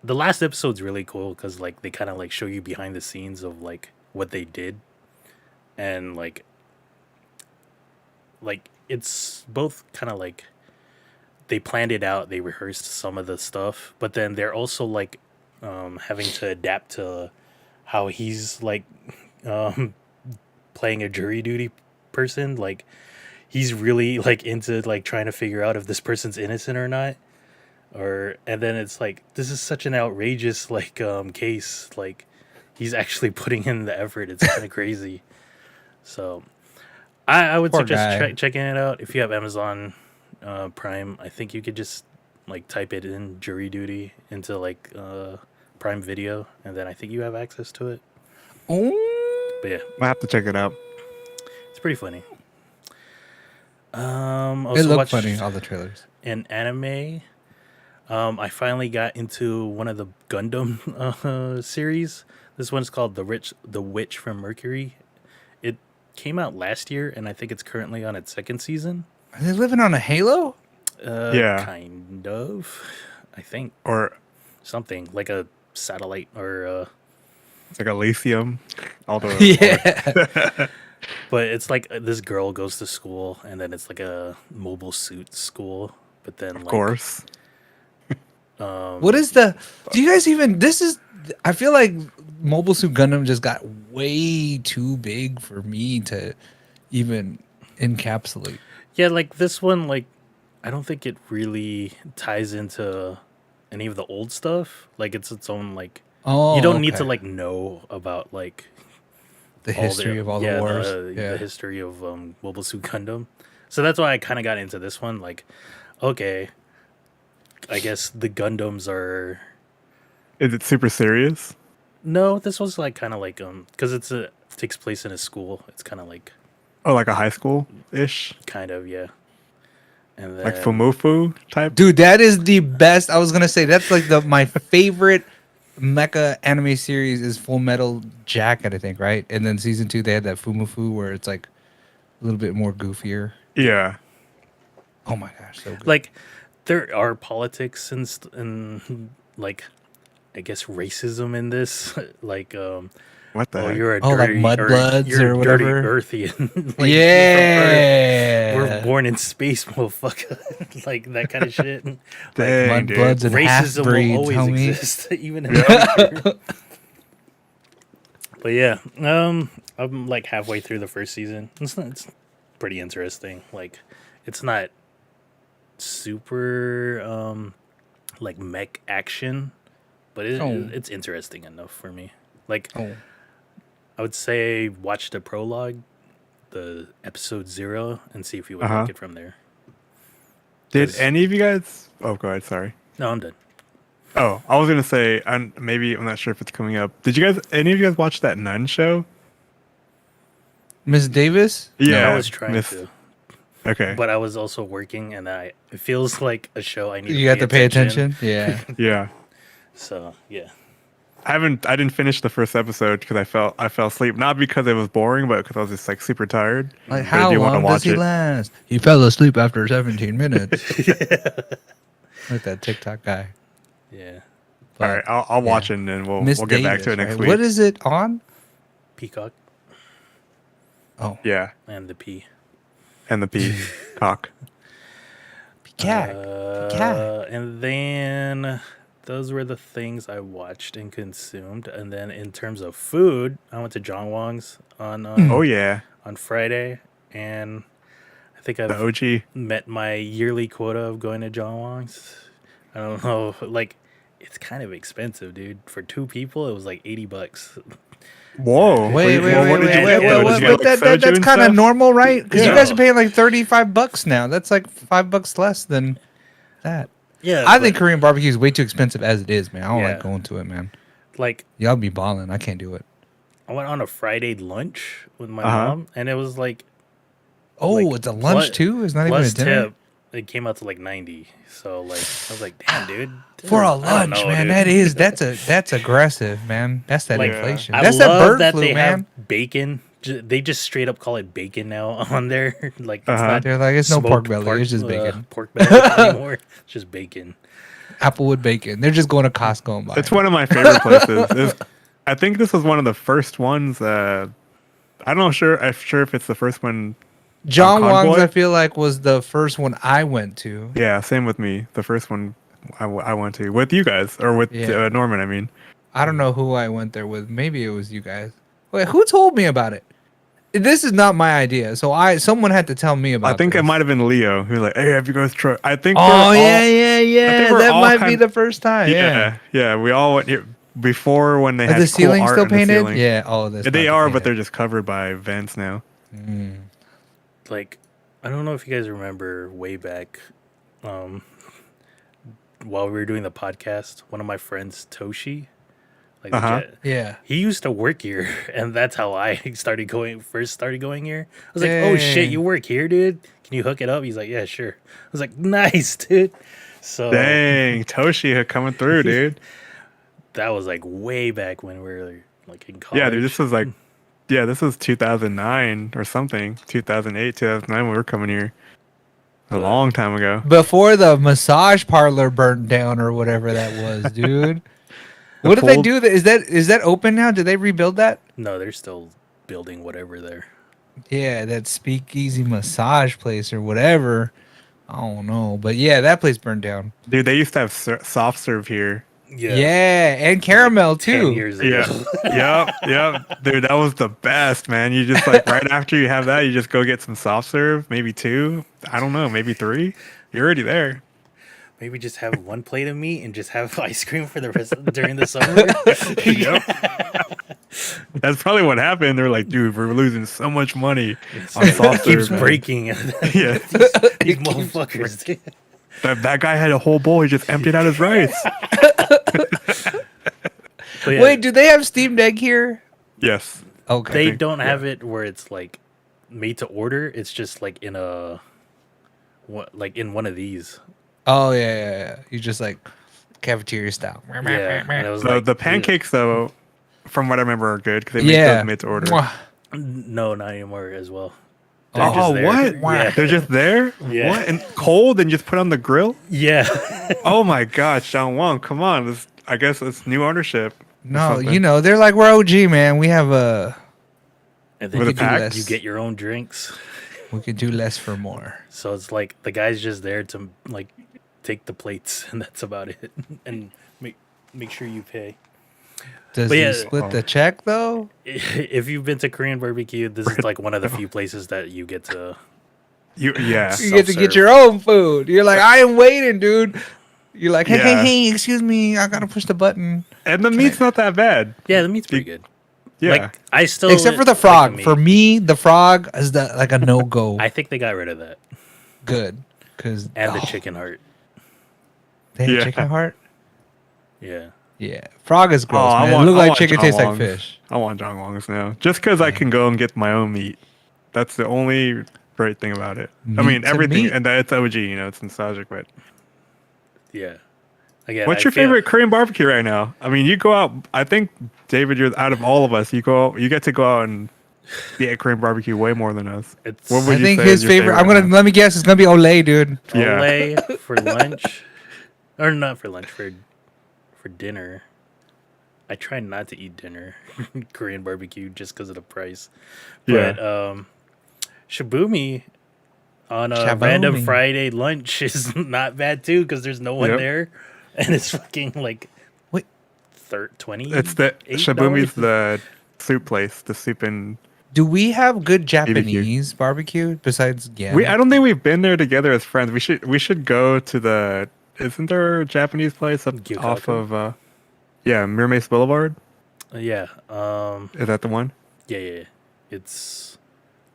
the last episode's really cool because like they kind of like show you behind the scenes of like what they did, and like it's both kind of like they planned it out. They rehearsed some of the stuff, but then they're also like having to adapt to how he's like um, playing a jury duty person. Like he's really like into like trying to figure out if this person's innocent or not. Or and then it's like this is such an outrageous like case. Like he's actually putting in the effort. It's kind of crazy. So I would Poor suggest guy. checking it out if you have Amazon Prime. I think you could just like type it in jury duty into like Prime Video, and then I think you have access to it. Oh, But yeah, I have to check it out. it's pretty funny. it Also looked watched funny. All the trailers. an anime. I finally got into one of the Gundam series. This one's called The Witch from Mercury. It came out last year, and I think it's currently on its second season. Are they living on a Halo? Yeah. Kind of. I think Or something like a satellite or it's like Elysium. All the Yeah. but it's like this girl goes to school, and then it's like a mobile suit school. But then, of course. What is the? Do you guys even? This is. I feel like Mobile Suit Gundam just got way too big for me to even encapsulate. yeah, like this one, like I don't think it really ties into any of the old stuff. Like it's its own like. Oh, You don't need to okay. like know about like the history of all the wars. the history of Mobile Suit Gundam. So that's why I kind of got into this one. Like, okay, I guess the Gundams are Is it super serious? no. This was like kind of like because takes place in a school. It's kind of like Oh, like a high school ish, kind of yeah. And then like Fumufu type. Dude, that is the best. I was gonna say that's like my favorite mecha anime series is Full Metal Jacket, I think, right? And then season 2 they had that Fumufu where it's like a little bit more goofier. Yeah. Oh my gosh, so good. like there are politics and like I guess racism in this. Like What the oh, heck? you're a Oh, like dirty Mudbloods you're or a dirty whatever? Earthian. Like, Yeah, we're born in space, motherfucker. Like that kind of shit. Like, Dang, dude. Mudbloods and half racism will breeds, always homie. exist, even in the future. But yeah, I'm like halfway through the first season. It's pretty interesting. Like, it's not super like mech action, but Oh. it's interesting enough for me. Like, Oh, I would say watch the prologue, the episode 0, and see if you would Uh-huh. like it from there. Did 'cause- any of you guys? Oh, go ahead. Sorry. No, I'm done. Oh, I was gonna say, and maybe I'm not sure if it's coming up. Did you guys? Any of you guys watch that Nun show? Miss Davis. Yeah, I was trying Miss- to, Okay. but I was also working, and it feels like a show I need. You got to pay attention. Yeah. Yeah. So yeah, I didn't finish the first episode because I fell asleep. Not because it was boring, but because I was just like super tired. Like, But I how do wanna long does watch he it. last? He fell asleep after 17 minutes. Like that TikTok guy. yeah. All right, I'll watch yeah. it and then we'll Miss get back Davis, to it next right? week. What is it on? Peacock Oh, Yeah, and the P. and the peacock. cat. And then those were the things I watched and consumed. And then in terms of food, I went to John Wong's on Oh yeah, on Friday, and I think the I've OG. met my yearly quota of going to John Wong's. I don't know, like it's kind of expensive, dude. For 2 people, it was like $80. Whoa. Wait, what did you get? wait, What did you wait, get, like, soju that's and kind of stuff? normal, right? Because you Yeah. guys are paying like $35 now. That's like $5 less than that. Yeah, I think Korean barbecue is way too expensive as it is, man. I don't Yeah. like going to it, man. like Y'all be balling. I can't do it. I went on a Friday lunch with my Uh-huh. mom, and it was like Oh, Like, it's a lunch plus- too? It's not even a plus dinner? tip. It came out to like 90. So like I was like, damn, dude. For a I don't lunch, know, man. dude. That's aggressive, man. That's that Like, inflation. I That's love that bird that flu, they man. have bacon. They just straight up call it bacon now on there. Like it's Uh-huh. not They're like, it's no pork smoked belly. It's just bacon. Pork belly anymore. It's just bacon. Applewood bacon. They're just going to Costco and buying. It's one of my favorite places. I think this was one of the first ones. I'm sure if it's the first one John Wong's, Convoy? I feel like, was the first one I went to. Yeah, same with me. The first one I went to with you guys or with Yeah. Norman. I mean, I don't know who I went there with. Maybe it was you guys. Wait, who told me about it? This is not my idea. So someone had to tell me about I think this. it might have been Leo who was like, "Hey, have you guys tried?" I think. Oh, they're yeah. we're That all might be kind- the first time. Yeah. Yeah. We all went here before when they Are had the cool ceiling art still in the painted? ceiling. Yeah. Oh, that's They not are, but painted. they're just covered by vents now. Like, I don't know if you guys remember way back, while we were doing the podcast, one of my friends, Toshi, like the jet, Yeah. he used to work here, and that's how I first started going here. I was like, oh shit, Dang. you work here, dude? Can you hook it up? He's like, yeah, sure. I was like, nice, dude. So Dang, Toshi coming through, dude. that was like way back when we were like in college. Yeah, dude, this was 2009 or something. 2008, 2009 when we were coming here. A long time ago. Before the massage parlor burnt down or whatever that was, dude. What did they pool- do? Is that open now? Did they rebuild that? No, they're still building whatever there. Yeah, that speakeasy massage place or whatever. I don't know, but yeah, that place burned down. Dude, they used to have soft serve here. Yeah, and caramel 10 too. years ago. Yeah. yep. Dude, that was the best, man. You just like right after you have that, you just go get some soft serve, maybe 2. I don't know, maybe 3. You're already there. Maybe just have one plate of meat and just have ice cream for the rest during the summer. Yep. That's probably what happened. They're like, dude, we're losing so much money on soft It keeps serve. man." breaking. Yeah. These motherfuckers. dude. That guy had a whole bowl. He just emptied out his rice. But yeah, Wait, do they have steamed egg here? Yes. Okay. they think- don't have it where it's like made to order. It's just like in one of these. Oh yeah. You just like cafeteria style. Yeah, and it was So like the pancakes, though, from what I remember, are good because they make Yeah. those made to order. Mwah. No, not anymore as well. Oh, there. what? Yeah. They're just there? Yeah. What? And cold and just put on the grill? Yeah. Oh my God, Sean Wong, come on. I guess it's new ownership. or No, something. you know they're like we're OG, man. We have And With then a you, pack? you get your own drinks. we could do less for more. So it's like the guy's just there to like take the plates and that's about it. And make sure you pay. Does But he yeah- split the check though? If you've been to Korean barbecue, this is like one of the few places that you get to Yeah. You get to get Self-serve. your own food. You're like, I am waiting, dude. You're like, hey, Yeah. hey, excuse me, I gotta push the button. And the meat's not that bad. Yeah, the meat's pretty good. Yeah. Like I still Except for the like frog. meat. For me, the frog is like a no go. I think they got rid of that. Good, because And the chicken heart. They have Yeah. chicken heart. Yeah. Yeah, frog is gross. I man. want- It look I like want chicken John tastes like Wong's. fish. I want John Wong's now. Just because I can go and get my own meat. That's the only great thing about it. I Meat mean, to everything. meat. And that it's OG, it's nostalgic, but. Yeah. Again, What's I your feel- favorite Korean barbecue right now? I mean, you go out. I think David, you're out of all of us. You get to go out and be at Korean barbecue way more than us. It's What would I you think say is his your favorite. I'm favorite gonna now? let me guess. It's gonna be Olay, dude. Yeah. Olay for lunch, or not for lunch, for dinner. I try not to eat dinner Korean barbecue just because of the price. Yeah. But Shabumi on a Shabumi. random Friday lunch is not bad too because there's no one Yep. there, and it's fucking like Wait. 20. It's the $8. Shabumi's the soup place. The soup and Do we have good Japanese barbecue besides Gam? I don't think we've been there together as friends. We should go to the. Isn't there a Japanese place up Gyukaku? off of? Yeah, Mermaid Boulevard. Yeah. Is that the one? Yeah. It's.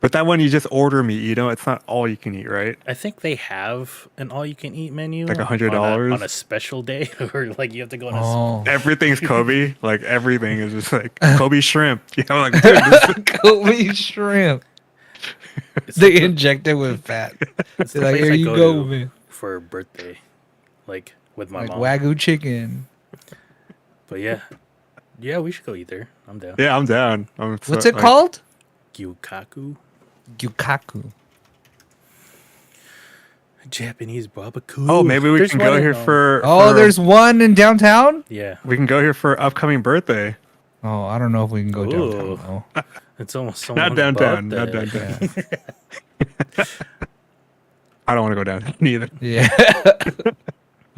But that one you just order meat. It's not all you can eat, right? I think they have an all-you-can-eat menu, Like $100? on a special day, or like you have to go on a. Oh, Everything's Kobe. Like everything is just like Kobe shrimp. Like dude, this Kobe shrimp. It's They the- inject it with fat. it's the They're like, place here I you go go, to man. for a birthday, like with my Like mom. Wagyu chicken. But yeah, we should go eat there. I'm down. yeah, I'm down. What's it called? Gyukaku, Gyukaku. Japanese barbecue. Oh, maybe we There's can one go in, here for. Oh, there's one in downtown. Yeah. We can go here for upcoming birthday. Oh, I don't know if we can go Ooh. downtown though. It's almost Not downtown. Not above downtown. I don't want to go down neither. Yeah.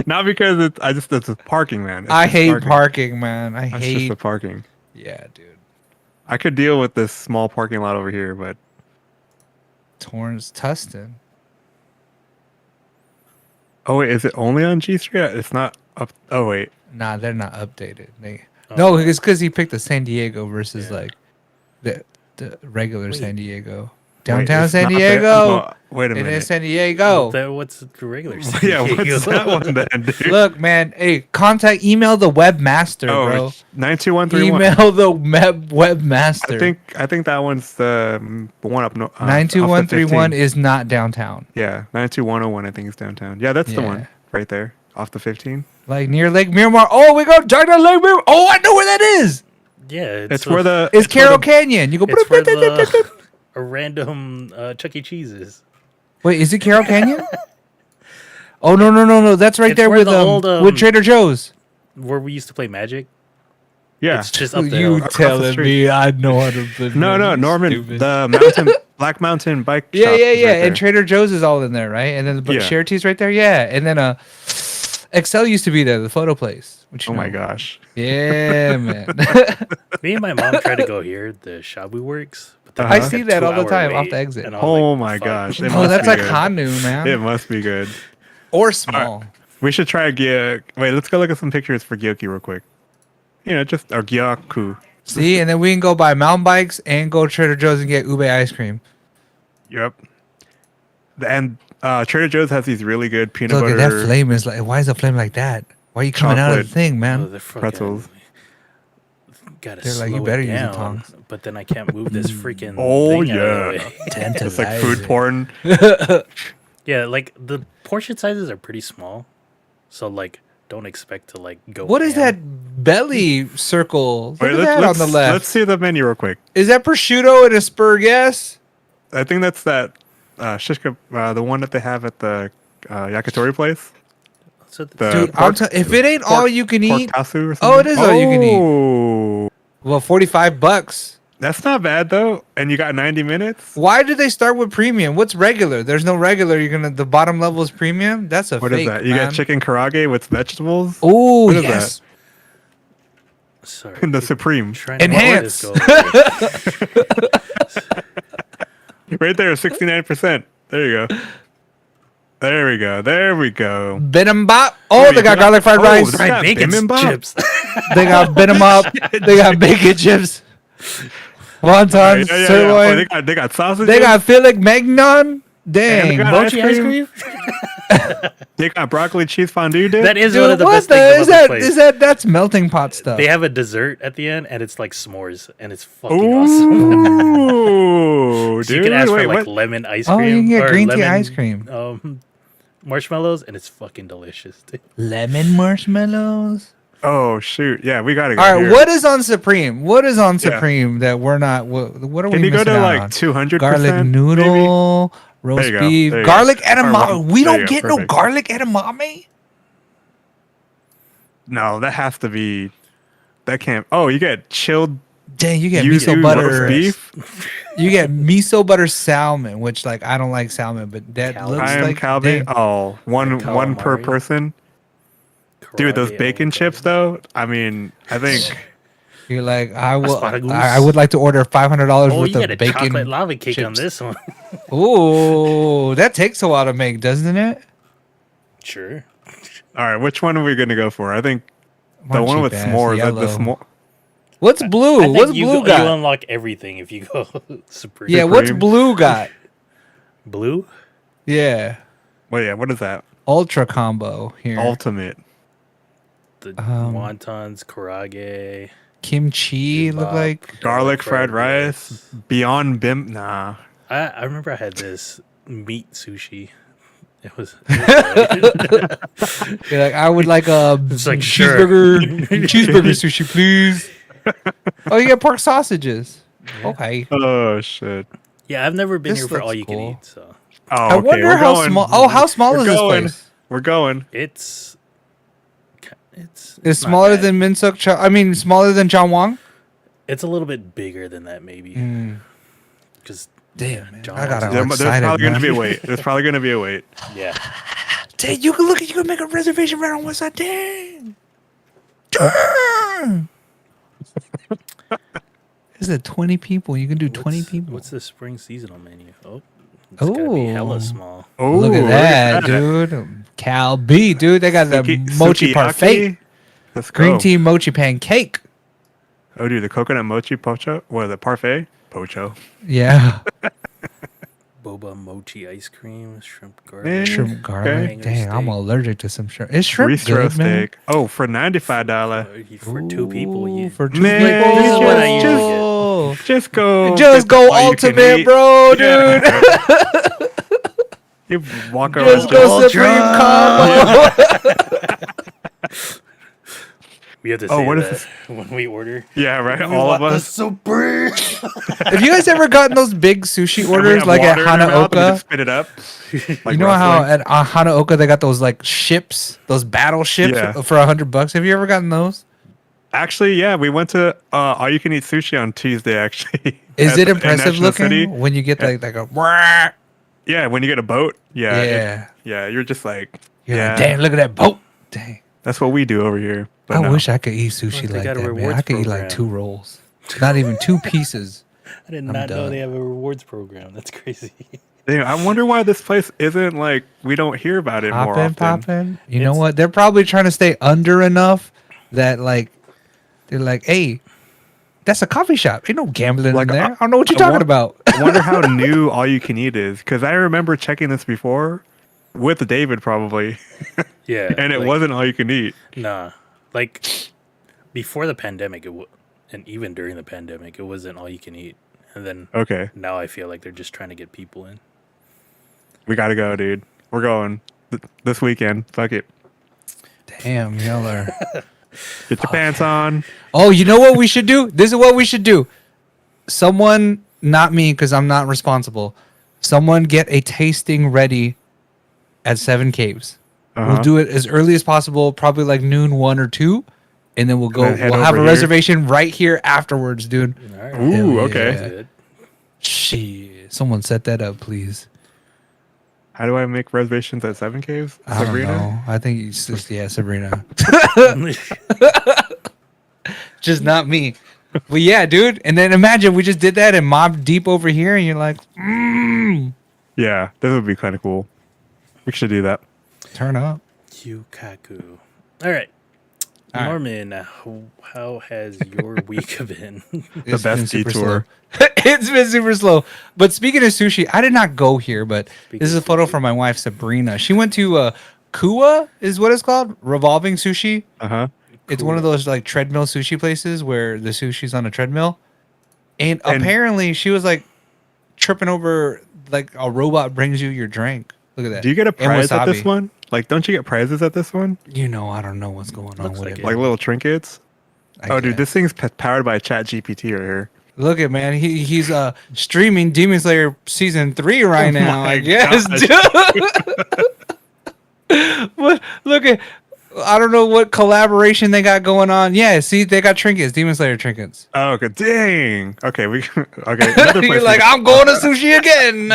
Not because it's the parking, man. It's I just hate parking, man. I That's just hate. the parking. Yeah, dude. I could deal with this small parking lot over here, but Torrance Tustin. oh wait, is it only on G Street? It's not up. Oh wait, Nah, they're not updated. They Oh. no, it's because he picked the San Diego versus Yeah. like the regular Wait. San Diego. Wait, Downtown it's San not there? Diego. No, wait a It is minute. San Diego. What's the regular? Yeah, what's that one then, dude? Look, man. Hey, email the webmaster, bro. Oh, 92131. Email the webmaster. I think that one's the one up. 92131 is is not downtown. yeah 92101. I think is downtown. Yeah, that's the Yeah. one right there off the 15. Like near Lake Miramar. Oh, we go Dr. Lake Miramar. Oh, I know where that is. Yeah, It's where the It's where Carroll the- Canyon. You go. It's where a random Chuck E. Cheese is. Wait, is it Carroll Canyon? Oh no! That's right It's there where with the old, with Trader Joe's. Where we used to play Magic. Yeah. It's just up the You hill. across the telling street. me I know how to play? No, Magic, Norman, stupid. the mountain Black Mountain bike. Yeah, shop yeah, is yeah. right And there. Trader Joe's is all in there, right? And then the Yeah. Share Tea's right there. Yeah, and then Excel used to be there, the photo place. Which you Oh my know. gosh. Yeah, man. Me and my mom tried to go here, the Shabu Works. But then I it's like see a that all the 2-hour time off wait, the exit. and I was Oh like, my fuck. gosh. It Oh, must that's be like good. Hanu, man. It must be good. Or small. We should try Wait, let's go look at some pictures for Gyoki real quick. You know, just or Gyaku. See, and then we can go buy mountain bikes and go to Trader Joe's and get ube ice cream. Yep. And Trader Joe's has these really good peanut Look at butter that flame is like. Why is the flame like that? Why are you coming out of Chocolate. the thing, Oh, man? they're fucking- pretzels. Gotta They're like, slow you better it use the down, tongs. but then I can't move this freaking. Oh, thing out of the yeah. way. It's like food porn. Yeah, like the portion sizes are pretty small, so like don't expect to like go. What is ham. that belly circle? Look Wait, at that on the left. Let's see the menu real quick. Is that prosciutto and asperges? I think that's that shishka, the one that they have at the yakitori place. So The Dude, pork- if it ain't all you can pork eat, katsu or Oh, it something? is all you can eat. Oh, well, $45. that's not bad though. And you got 90 minutes. Why did they start with premium? What's regular? There's no regular. The bottom level is premium. That's a What is fake. that? You got chicken karage with vegetables. Oh What is yes. sorry, And the supreme. trying to Enhance. let this go. Right there, 69%. There you go. There we go. There we go. Bibimbap. Oh, Wait, they got did I- garlic fried oh, rice. they Fried got bacon bibimbap? chips. They got bibimbap. They got bacon chips. Wontons, Yeah. Oh, sirloin. they got sausages. They got filet mignon. And Dang. they got Mochi ice ice cream. They got broccoli cheese fondue dip. That is one of Dude, the what best the things is about the that? place. Is that's melting pot stuff? They have a dessert at the end, and it's like s'mores, and it's fucking awesome. Ooh, So you dude. can ask Wait, for like what? lemon ice Oh, cream. you can get or green tea lemon, ice cream. Marshmallows, and it's fucking delicious. Dude. Lemon marshmallows. Oh shoot! Yeah, we gotta go. All right, here. what is on Supreme? What is on Yeah. Supreme that we're not? What are Can we you go missing to out like on? 200%? Garlic noodle, roast you go, beef, there you garlic go. edamame. There We you don't go, get no perfect. garlic edamame. No, that has to be. That can't. Oh, you get chilled Dang, you get yuzu miso butter roast beef. You get miso butter salmon, which like I don't like salmon, but that Calbee. looks I am like Calbee. dang. Oh, one per Calamari. person. Dude, those Karage, bacon oh, chips though. I mean, I think. You're like I will. Asparagus. I would like to order $500 Oh, worth you get of a bacon. chocolate lava cake on chips. this one. Ooh, that takes a while to make, doesn't it? Sure. All right, which one are we gonna go for? I think Why the don't one you with pass s'mores. The yellow? s'more. What's blue? I think What's you blue go, got? you unlock everything if you go Supreme. Yeah, what's Supreme. blue got? Blue? Yeah, Well, yeah. What is that? ultra combo here. Ultimate. The Um, wontons, karage, Kimchi look bibimbap, like. Garlic fried rice. Beyond Bim. Nah. I remember I had this meat sushi. It was You're like, I would like a It's like, sure. cheeseburger sushi, please. Oh, you get pork sausages. Okay. Oh shit. yeah, I've never been This here for all looks you can cool. eat, so Oh, I okay, wonder we're how going. small. Oh, how small We're is this going. place? We're going. it's It's not smaller bad. than Minsuk. I mean, smaller than John Wong. It's a little bit bigger than that, maybe. Because Damn, man. John I got wants all There's excited, probably going to man. be a wait. There's probably going to be a wait. Yeah. Dang, you can make a reservation right on Westside. Dang. Dang. Is it 20 people? You can do 20 people. What's the spring seasonal menu? Oh, it's gotta be hella small. Oh, Look at that, dude. Cal B, dude. They got the mochi parfait. Let's go. Green tea mochi pancake. Oh, dude, the coconut mochi pocho? What, the parfait? Pocho. Yeah. Boba mochi ice cream, shrimp garlic. Man. Shrimp garlic. Okay. Dang, I'm Steak. allergic to some shrimp. Is shrimp Bistro good, man? steak. Oh, for $95. For two people, Ooh, you for two Man, people. this is what I usually Just, Just go. just go all you can ultimate, eat. bro, Yeah. dude. You walk Just around. go Supreme combo. we have to Oh, say what is that this? when we order. Yeah, right. All of us. Supreme. Have you guys ever gotten those big sushi And we orders have like at water in our mouth and we Hanaoka? just spit it up. Like You know how wrestling. at Hanaoka they got those like ships, those battleships Yeah. for $100? Have you ever gotten those? Actually, yeah, we went to all you can eat sushi on Tuesday. Actually, Is at it the- in impressive National looking City. when you get Yeah. like a wah? Yeah, when you get a boat. Yeah, Yeah. yeah, you're just like, You're yeah, like, damn, look at that boat. Dang. that's what we do over here. But I no. wish I could eat sushi They like got a that, man. rewards I could eat like program. 2 rolls. Not even 2 pieces. I did I'm not know done. they have a rewards program. That's crazy. Damn, I wonder why this place isn't like we don't hear about it more often. Poppin'. You know It's- what? They're probably trying to stay under enough that like they're like, hey, that's a coffee shop. Ain't no gambling Like, in there. I don't know what you're I talking want- about. I wonder how new all you can eat is because I remember checking this before with David probably, Yeah. and it like, wasn't all you can eat. Nah. Like, before the pandemic, and even during the pandemic, it wasn't all you can eat. And then Okay, now I feel like they're just trying to get people in. we gotta go, dude. We're going this weekend. Fuck it. Damn, y'all are. Get your pants on. Oh, you know what we should do? This is what we should do. Someone, not me, because I'm not responsible. Someone get a tasting ready at 7 Caves. Uh-huh. We'll do it as early as possible, probably like noon, 1 or 2, and then we'll go. then head We'll have a over here. reservation right here afterwards, dude. All right. Ooh, Hell okay. yeah. Good. Shit, someone set that up, please. How do I make reservations at Seven Caves? I don't know. I think it's just Sabrina. Just not me. But yeah, dude. And then imagine we just did that and Mob Deep over here, and you're like, Yeah, this would be kind of cool. We should do that. turn up. Yukaku. All right. All right. Norman, how has your week been? It's best been super detour. slow. It's been super slow. But speaking of sushi, I did not go here, but Speaking this is a of photo sushi. from my wife, Sabrina. She went to Kua, is what it's called, revolving sushi. Uh huh. It's one of those like treadmill sushi places where the sushi's on a treadmill. And apparently she was like tripping over like a robot brings you your drink. Look at that. Do you get a And prize at this wasabi. one? Like, don't you get prizes at this one? You know, I don't know what's going on Looks with like it. it. Like little trinkets? I Oh, dude, guess. this thing's powered by Chat GPT right here. Look at man, he's streaming Demon Slayer season 3 right Oh now. my I guess, dude. What? Look at. I don't know what collaboration they got going on. Yeah, see, they got trinkets, Demon Slayer trinkets. Oh, okay. Dang. Okay, we okay. Another place You're like, we- I'm going to sushi again.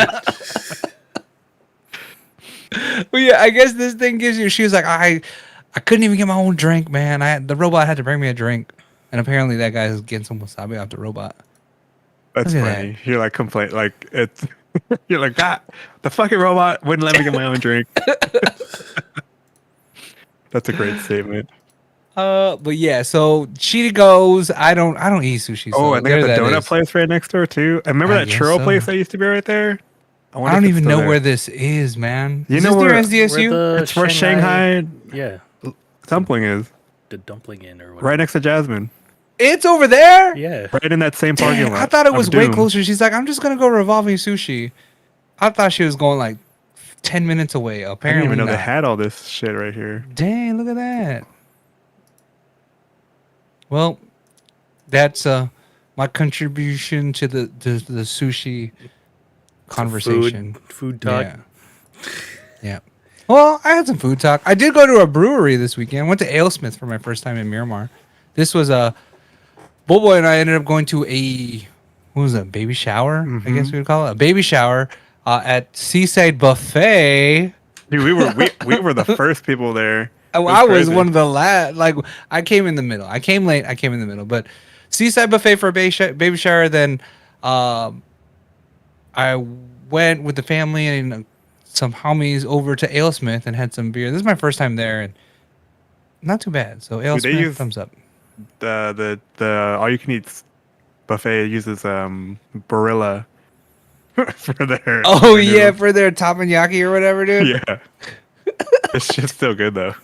But yeah, I guess this thing gives you. She was like, I couldn't even get my own drink, man. The robot had to bring me a drink, and apparently that guy's getting some wasabi off the robot. That's Look at funny. You're like complain like it's. You're like that. The fucking robot wouldn't let me get my own drink. That's a great statement. But yeah, so she goes. I don't eat sushi. Oh, so and they there got the that donut is. place right next door too. And remember I that guess churro so. place that used to be right there? I wonder don't if it's even still know there. where this is, man. You Is know this near where- SDSU? Where the It's where Shanghai Yeah, dumpling is, the dumpling inn or whatever. right next to Jasmine, It's over there. Yeah. right in that same parking Dang, lot. I thought it of was way Doom. closer. She's like, I'm just gonna go revolving sushi. I thought she was going like 10 minutes away. I didn't Apparently, even know not. they had all this shit right here. Dang, look at that. Well, that's my contribution to the sushi conversation. Food talk. Yeah. Yeah. Well, I had some food talk. I did go to a brewery this weekend. Went to Alesmith for my first time in Miramar. This was Bobo and I ended up going to what was it, baby shower? I guess we would call it a baby shower at Seaside Buffet. Dude, we were the first people there. I was one of the last. Like, I came in the middle. I came late. I came in the middle. But Seaside Buffet for a baby shower. Then I went with the family and some homies over to AleSmith and had some beer. This is my first time there, and not too bad. So AleSmith, thumbs up. The all you can eat buffet uses Barilla for their. Oh yeah, for their teppanyaki or whatever, dude. Yeah, it's just still good though.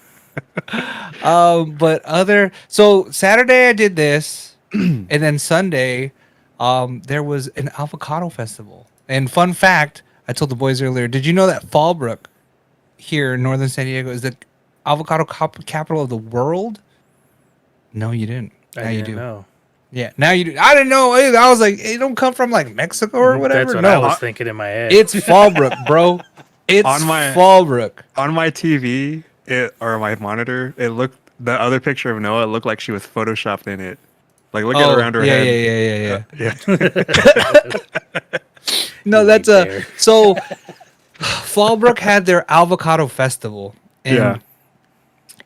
So Saturday I did this, and then Sunday, there was an avocado festival. And fun fact, I told the boys earlier, did you know that Fallbrook here in northern San Diego is the avocado capital of the world? No, you didn't. Now you do. Know. Yeah, now you do. I didn't know. I was like, it don't come from like Mexico or whatever. That's what I was thinking in my head. It's Fallbrook, bro. It's Fallbrook. On my TV, or my monitor, it looked, the other picture of Noah looked like she was photoshopped in it. Like, look at around her head. Yeah. No, that's so Fallbrook had their avocado festival. And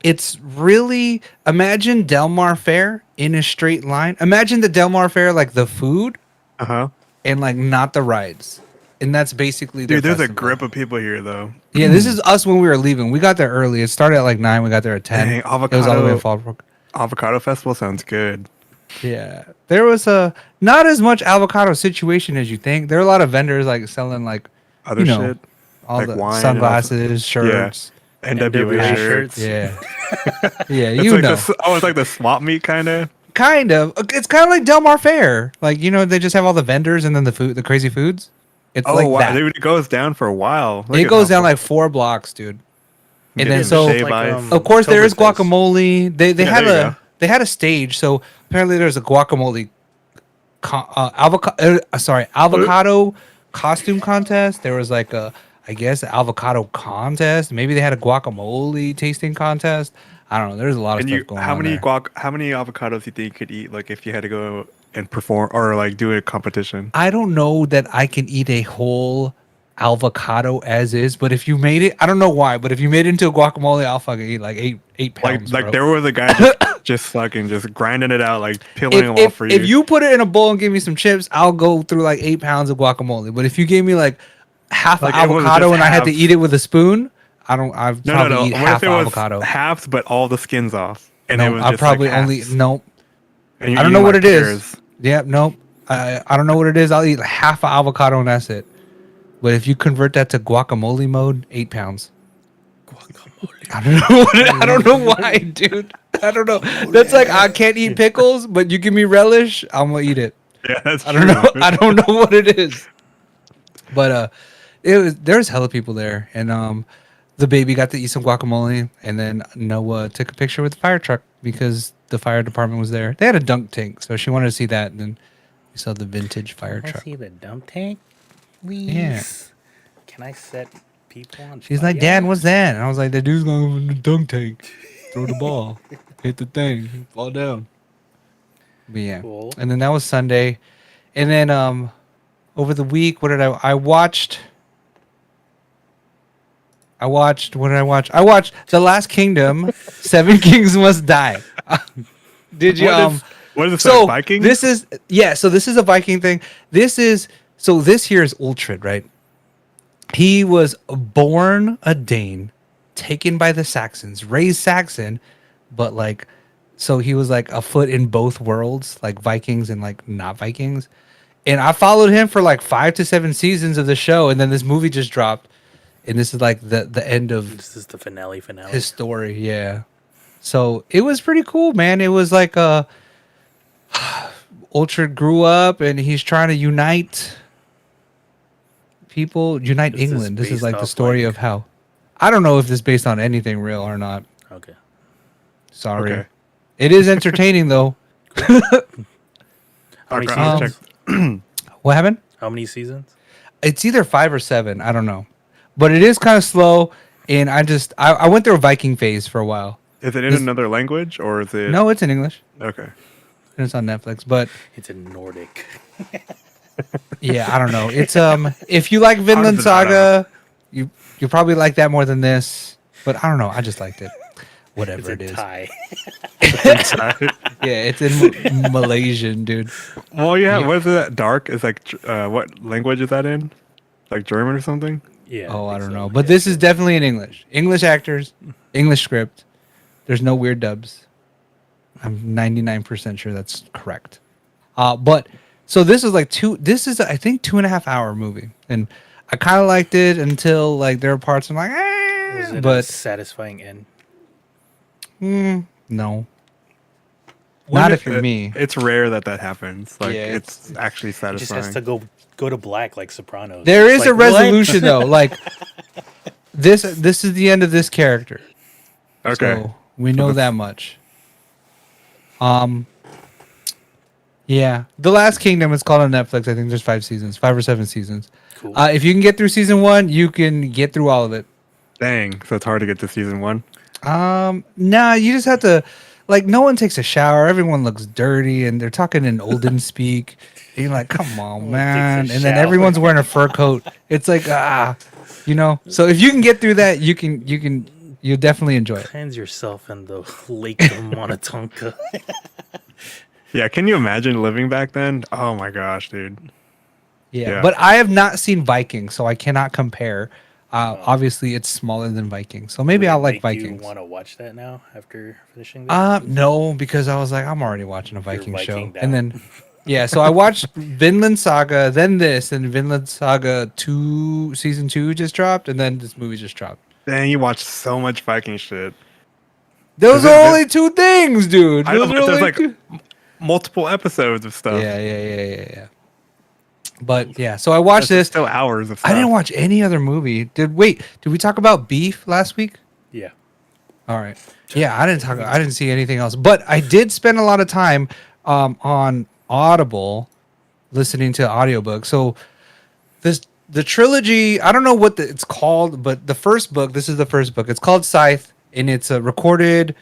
it's really, imagine Del Mar Fair in a straight line. Imagine the Del Mar Fair, like the food, and like not the rides. And that's basically their there's festival. a grip of people here though. Yeah, this is us when we were leaving. We got there early. It started at like 9. We got there at 10. Dang, It was all the way to Fallbrook. Avocado festival sounds good. Yeah, there was not as much avocado situation as you think. There are a lot of vendors like selling like Other shit, all like the wine, sunglasses, shirts. NWA shirts. Yeah, yeah, It's it's like the swap meet kind of. Kind of. It's kind of like Del Mar Fair. Like, they just have all the vendors and then the crazy foods. It's like that. Dude, it goes down for a while. It goes down like 4 blocks, dude. And then of course there is guacamole. They had a stage, so apparently there's a guacamole avocado costume contest. There was like I guess avocado contest. Maybe they had a guacamole tasting contest. I don't know. There's a lot of stuff going on. How many avocados do you think you could eat, like if you had to go and perform or like do a competition? I don't know that I can eat a whole avocado as is, but if you made it, I don't know why, but if you made it into a guacamole, I'll fucking eat like eight pounds. Like there was a guy just fucking just grinding it out, like peeling them off for you. If you put it in a bowl and give me some chips, I'll go through like 8 pounds of guacamole. But if you gave me like half an avocado and I had to eat it with a spoon, I'd probably eat half avocado. Halves, but all the skins off. And no, it was I'll just probably like only nope. I don't know what it is. Yeah, nope. I don't know what it is. I'll eat half an avocado and that's it. But if you convert that to guacamole mode, 8 pounds. Guacamole. I don't know why, dude. I don't know. That's like I can't eat pickles, but you give me relish, I'm gonna eat it. Yeah, that's I don't know. I don't know what it is. But there's hella people there, and the baby got to eat some guacamole, and then Noah took a picture with the fire truck because the fire department was there. They had a dunk tank, so she wanted to see that, and then we saw the vintage fire truck. See the dump tank? Please. Yeah. Can I set people on? She's like, Dad, what's that? And I was like, the dude's going in the dunk tank, throw the ball, hit the thing, fall down. But yeah, Cool. And then that was Sunday, and then over the week, what did I watched? What did I watch? I watched The Last Kingdom. 7 Kings Must Die. Did you? What is this? So like Viking? this is So this is a Viking thing. This here is Uhtred, right? He was born a Dane, taken by the Saxons, raised Saxon, but so he was like a foot in both worlds, like Vikings and like not Vikings. And I followed him for like 5 to 7 seasons of the show, and then this movie just dropped, and this is like the end of. This is the finale. His story, yeah. So it was pretty cool, man. It was like Uhtred grew up, and he's trying to unite England. This is like the story of how. I don't know if this is based on anything real or not. Okay. Sorry. Okay. It is entertaining though. How many I'll seasons? What happened? How many seasons? It's either 5 or 7. I don't know, but it is kind of slow. And I went through a Viking phase for a while. Is it in another language or is it? No, it's in English. Okay. and it's on Netflix. But It's in Nordic. yeah, I don't know. It's if you like How Vinland does it not Saga, you probably like that more than this. But I don't know. I just liked it. It's Whatever in it is. Thai. Yeah, it's in Malaysian, dude. Well, yeah. Yeah. What is that? Dark is like. What language is that in? Like German or something? Yeah. Oh, I think don't so. know. But Yeah, this is sure. definitely in English. English actors, English script. There's no weird dubs. I'm 99% sure that's correct. But so this is like I think 2.5 hour movie. And I kind of liked it until like there were parts I'm like, Was it a but satisfying end? no. When Not it- if you're me. It's rare that happens. Like Yeah, it's actually It just satisfying. has to go to black like Sopranos. There It's is a like, what? resolution though. Like this is the end of this character. Okay. So we know that much. Yeah. The Last Kingdom is called on Netflix. I think there's 5 or 7 seasons. Cool. If you can get through season 1, you can get through all of it. Dang. So it's hard to get to season 1. Nah, you just have to like no one takes a shower, everyone looks dirty and they're talking in olden speak. And you're like, come on, one man. takes a And then shower. everyone's wearing a fur coat. It's like you know. So if you can get through that, you'll definitely enjoy it. Cleanse yourself in the Lake of Monotonka. Yeah. Can you imagine living back then? Oh my gosh, dude. Yeah, but I have not seen Vikings, so I cannot compare. Obviously, it's smaller than Vikings, so maybe Would I'll it like make Vikings. You want to watch that now after finishing this? No, because I was like, I'm already watching a Viking show, Vikinged out. and then yeah, so I watched Vinland Saga, then this, and Vinland Saga 2 season 2 just dropped, and then this movie just dropped. Dang, you watch so much Viking shit. Those Is it- are only 2 things, dude. I know, Those but are there's only like 2. multiple episodes of stuff. Yeah. But yeah, so I watched That's this. still hours of stuff. I didn't watch any other movie. Did we talk about Beef last week? Yeah. All right. Yeah, I didn't see anything else, but I did spend a lot of time on Audible listening to audiobooks. So the trilogy, I don't know what it's called, but this is the first book. It's called Scythe, and it's recorded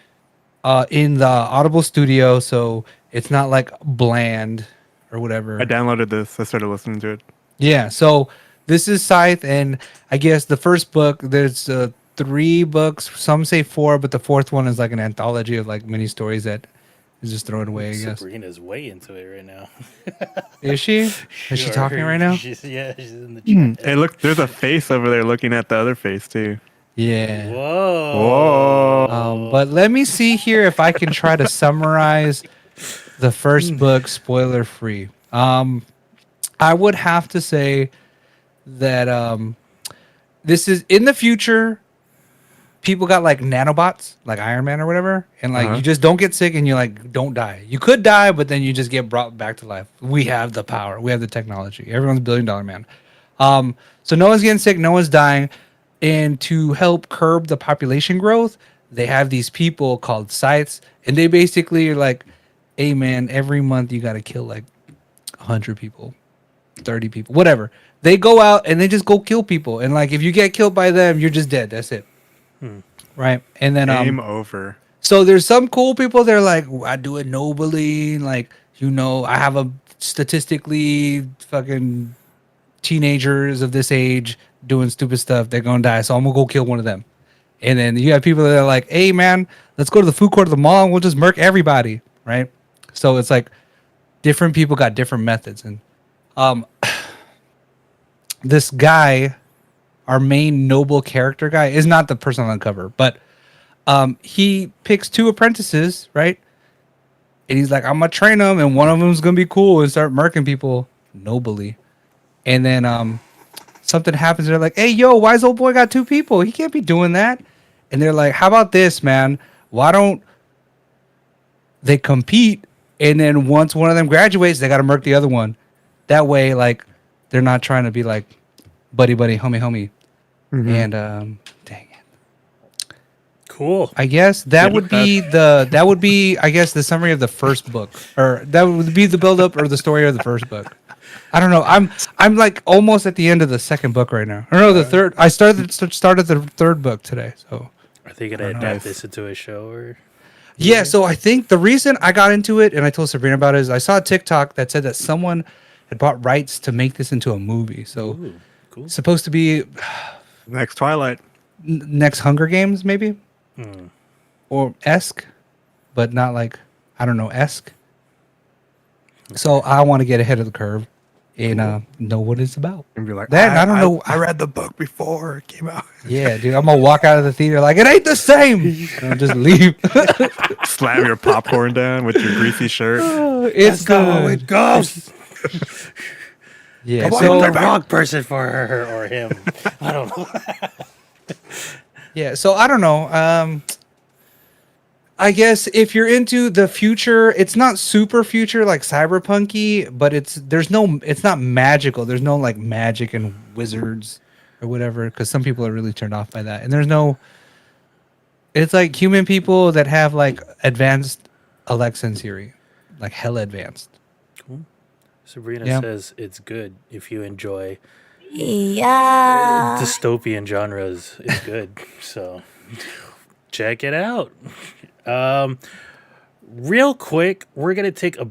in the Audible studio, so it's not like bland or whatever. I downloaded this. I started listening to it. Yeah, so this is Scythe, and I guess the first book, there's 3 books. Some say 4, but the 4th one is like an anthology of like mini stories that is just thrown away, I guess. Sabrina's way into it right now. Is she? Is she Sure. talking right now? She's in the chat. Hey, look, there's a face over there looking at the other face too. Yeah. Whoa. Whoa. But let me see here if I can try to summarize the first book spoiler free. I would have to say that this is in the future. People got like nanobots, like Iron Man or whatever, and like you just don't get sick and you like don't die. You could die, but then you just get brought back to life. We have the power. We have the technology. Everyone's $1 billion man. So no one's getting sick. No one's dying. And to help curb the population growth, they have these people called scythes, and they basically are like, hey man, every month you got to kill like 100 people, 30 people, whatever. They go out and they just go kill people. And like, if you get killed by them, you're just dead. That's it. Right. And then, Game over. so there's some cool people. They're like, I do it nobly. Like, you know, I have a statistically fucking teenagers of this age doing stupid stuff. They're going to die. So I'm going to go kill one of them. And then you have people that are like, hey man, let's go to the food court of the mall and we'll just murk everybody. Right. So it's like different people got different methods. And, this guy, our main noble character guy, is not the person on the cover, but he picks 2 apprentices, right? And he's like, I'm gonna train them, and one of them's gonna be cool and start murking people nobly. And then something happens. They're like, hey, yo, why's old boy got 2 people? He can't be doing that. And they're like, how about this, man? Why don't they compete? And then once one of them graduates, they gotta murk the other one. That way, like, they're not trying to be like buddy, homie. And dang it. Cool. I guess that would be I guess the summary of the first book, or that would be the build up or the story of the first book. I don't know. I'm like almost at the end of the second book right now. Or no, the third. I started the third book today. So Are they gonna adapt this into a show or? Yeah, so I think the reason I got into it and I told Sabrina about it is I saw a TikTok that said that someone had bought rights to make this into a movie. So Ooh, cool. it's supposed to be Next Twilight. next Hunger Games, maybe? Hmm. Or esque, but not like, I don't know, esque. So I want to get ahead of the curve and know what it's about. And be like, That, I don't know. I read the book before it came out. Yeah, dude, I'm going to walk out of the theater like, it ain't the same. And I'll just leave. Slam your popcorn down with your greasy shirt. It's That's not how good. it goes. Yeah, I'm so the wrong person for her or him. I don't know. yeah, so I don't know. I guess if you're into the future, it's not super future like cyberpunky, but it's not magical. There's no like magic and wizards or whatever, because some people are really turned off by that. And it's like human people that have like advanced Alexa and Siri, like hella advanced. Cool. Sabrina Yeah. says it's good if you enjoy Yeah. dystopian genres. It's good. So check it out. Real quick, we're gonna take a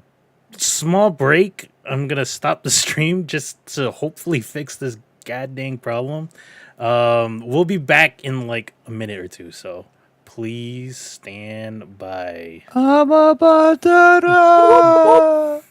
small break. I'm gonna stop the stream just to hopefully fix this goddamn problem. We'll be back in like a minute or two, so please stand by. I'm about to